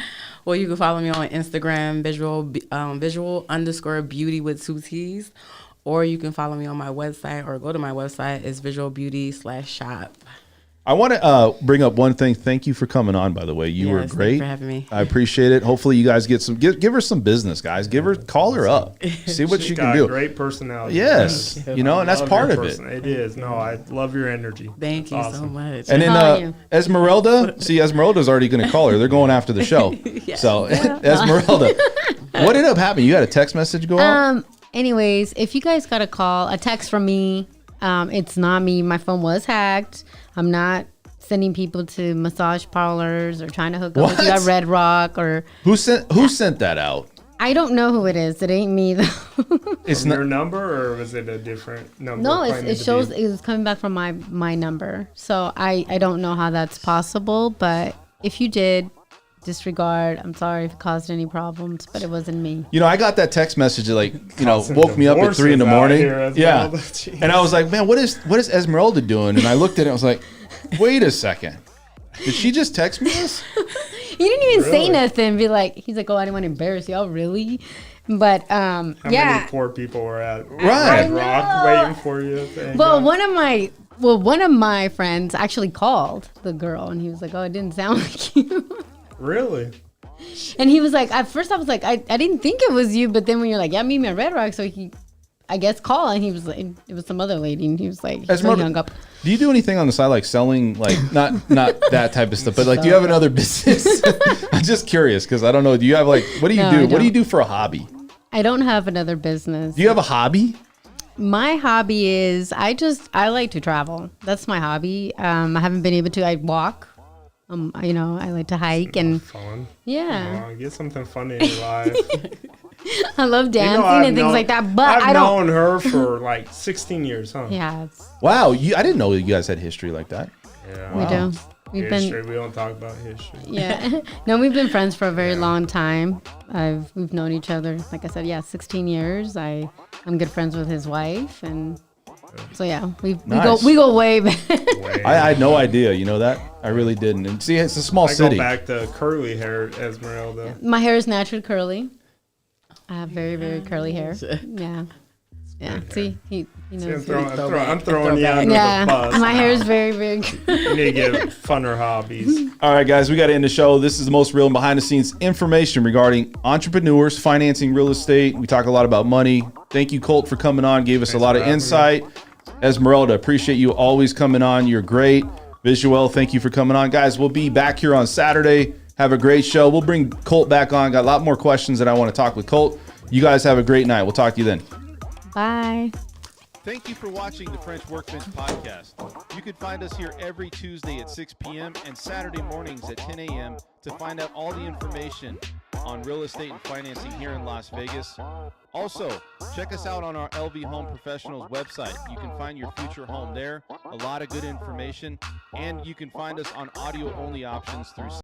[SPEAKER 6] Well, you can follow me on Instagram, visual_beauty with 2 T's. Or you can follow me on my website or go to my website. It's visualbeauty.shop.
[SPEAKER 1] I want to bring up one thing. Thank you for coming on, by the way. You were great.
[SPEAKER 6] Thanks for having me.
[SPEAKER 1] I appreciate it. Hopefully you guys get give her some business, guys. Call her up. See what you can do.
[SPEAKER 4] Great personality.
[SPEAKER 1] Yes. And that's part of it.
[SPEAKER 4] It is. No, I love your energy.
[SPEAKER 6] Thank you so much.
[SPEAKER 1] And then Esmeralda, Esmeralda's already going to call her. They're going after the show. So Esmeralda, what ended up happening? You had a text message go out?
[SPEAKER 5] Anyways, if you guys got a text from me, it's not me. My phone was hacked. I'm not sending people to massage parlors or trying to hook up with you at Red Rock or
[SPEAKER 1] who sent that out?
[SPEAKER 5] I don't know who it is. It ain't me though.
[SPEAKER 4] It's your number, or was it a different number?
[SPEAKER 5] No, it shows it was coming back from my number. So I don't know how that's possible, but if you did, disregard. I'm sorry if it caused any problems, but it wasn't me.
[SPEAKER 1] I got that text message that woke me up at 3 a.m. Yeah. And I was like, man, what is Esmeralda doing? And I looked at it, I was like, wait a second. Did she just text me this?
[SPEAKER 5] He didn't even say nothing. He's like, oh, I didn't want to embarrass you. Oh, really? But
[SPEAKER 4] How many poor people were at
[SPEAKER 1] Red
[SPEAKER 4] Rock waiting for you?
[SPEAKER 5] Well, one of my friends actually called the girl, and he was like, oh, it didn't sound like you.
[SPEAKER 4] Really?
[SPEAKER 5] And he was like, at first I was like, I didn't think it was you, but then when you're like, yeah, meet me at Red Rock, so I I guess, call, and he was like, it was some other lady, and he was like, he
[SPEAKER 1] Esmeralda,
[SPEAKER 5] hung up.
[SPEAKER 1] do you do anything on the side, like selling, like not that type of stuff, but like, do you have another business? I'm just curious because I don't know. Do you have like, what do you
[SPEAKER 5] No,
[SPEAKER 1] do?
[SPEAKER 5] I
[SPEAKER 1] What do you
[SPEAKER 5] don't.
[SPEAKER 1] do for a hobby?
[SPEAKER 5] I don't have another business.
[SPEAKER 1] Do you have a hobby?
[SPEAKER 5] My hobby is I like to travel. That's my hobby. I haven't been able to. I walk. I like to hike and
[SPEAKER 4] Fun.
[SPEAKER 5] yeah.
[SPEAKER 4] Get something funny in your life.
[SPEAKER 5] I love dancing
[SPEAKER 4] I've
[SPEAKER 5] and things
[SPEAKER 4] known-
[SPEAKER 5] like that. But
[SPEAKER 4] I've
[SPEAKER 5] I don't.
[SPEAKER 4] known her for like 16 years, huh?
[SPEAKER 5] Yeah,
[SPEAKER 1] Wow, I didn't know you guys had history like that.
[SPEAKER 4] Yeah.
[SPEAKER 5] we do. We've
[SPEAKER 4] History.
[SPEAKER 5] been
[SPEAKER 4] We don't talk about history.
[SPEAKER 5] yeah. No, we've been friends for a very long time. We've known each other. Like I said, 16 years. I'm good friends with his wife, and so yeah,
[SPEAKER 1] Nice.
[SPEAKER 5] we go way back.
[SPEAKER 1] I had no idea. You know that? I really didn't. And see, it's a small
[SPEAKER 4] I
[SPEAKER 1] city.
[SPEAKER 4] go back to curly hair, Esmeralda.
[SPEAKER 5] My hair is naturally curly. I have very, very curly hair. Yeah. Yeah. See, he knows.
[SPEAKER 4] I'm throwing you under the bus.
[SPEAKER 5] My hair is very, very
[SPEAKER 4] You need to get funner hobbies.
[SPEAKER 1] All right, guys, we got to end the show. This is the most real and behind the scenes information regarding entrepreneurs financing real estate. We talk a lot about money. Thank you, Colt, for coming on. Gave us a lot of insight. Esmeralda, appreciate you always coming on. You're great. Visuel, thank you for coming on. Guys, we'll be back here on Saturday. Have a great show. We'll bring Colt back on. Got a lot more questions that I want to talk with Colt. You guys have a great night. We'll talk to you then.
[SPEAKER 5] Bye.
[SPEAKER 1] Thank you for watching the French Workbench Podcast. You can find us here every Tuesday at 6 p.m. and Saturday mornings at 10 a.m. to find out all the information on real estate and financing here in Las Vegas. Also, check us out on our LV Home Professionals website. You can find your future home there, a lot of good information, and you can find us on audio-only options through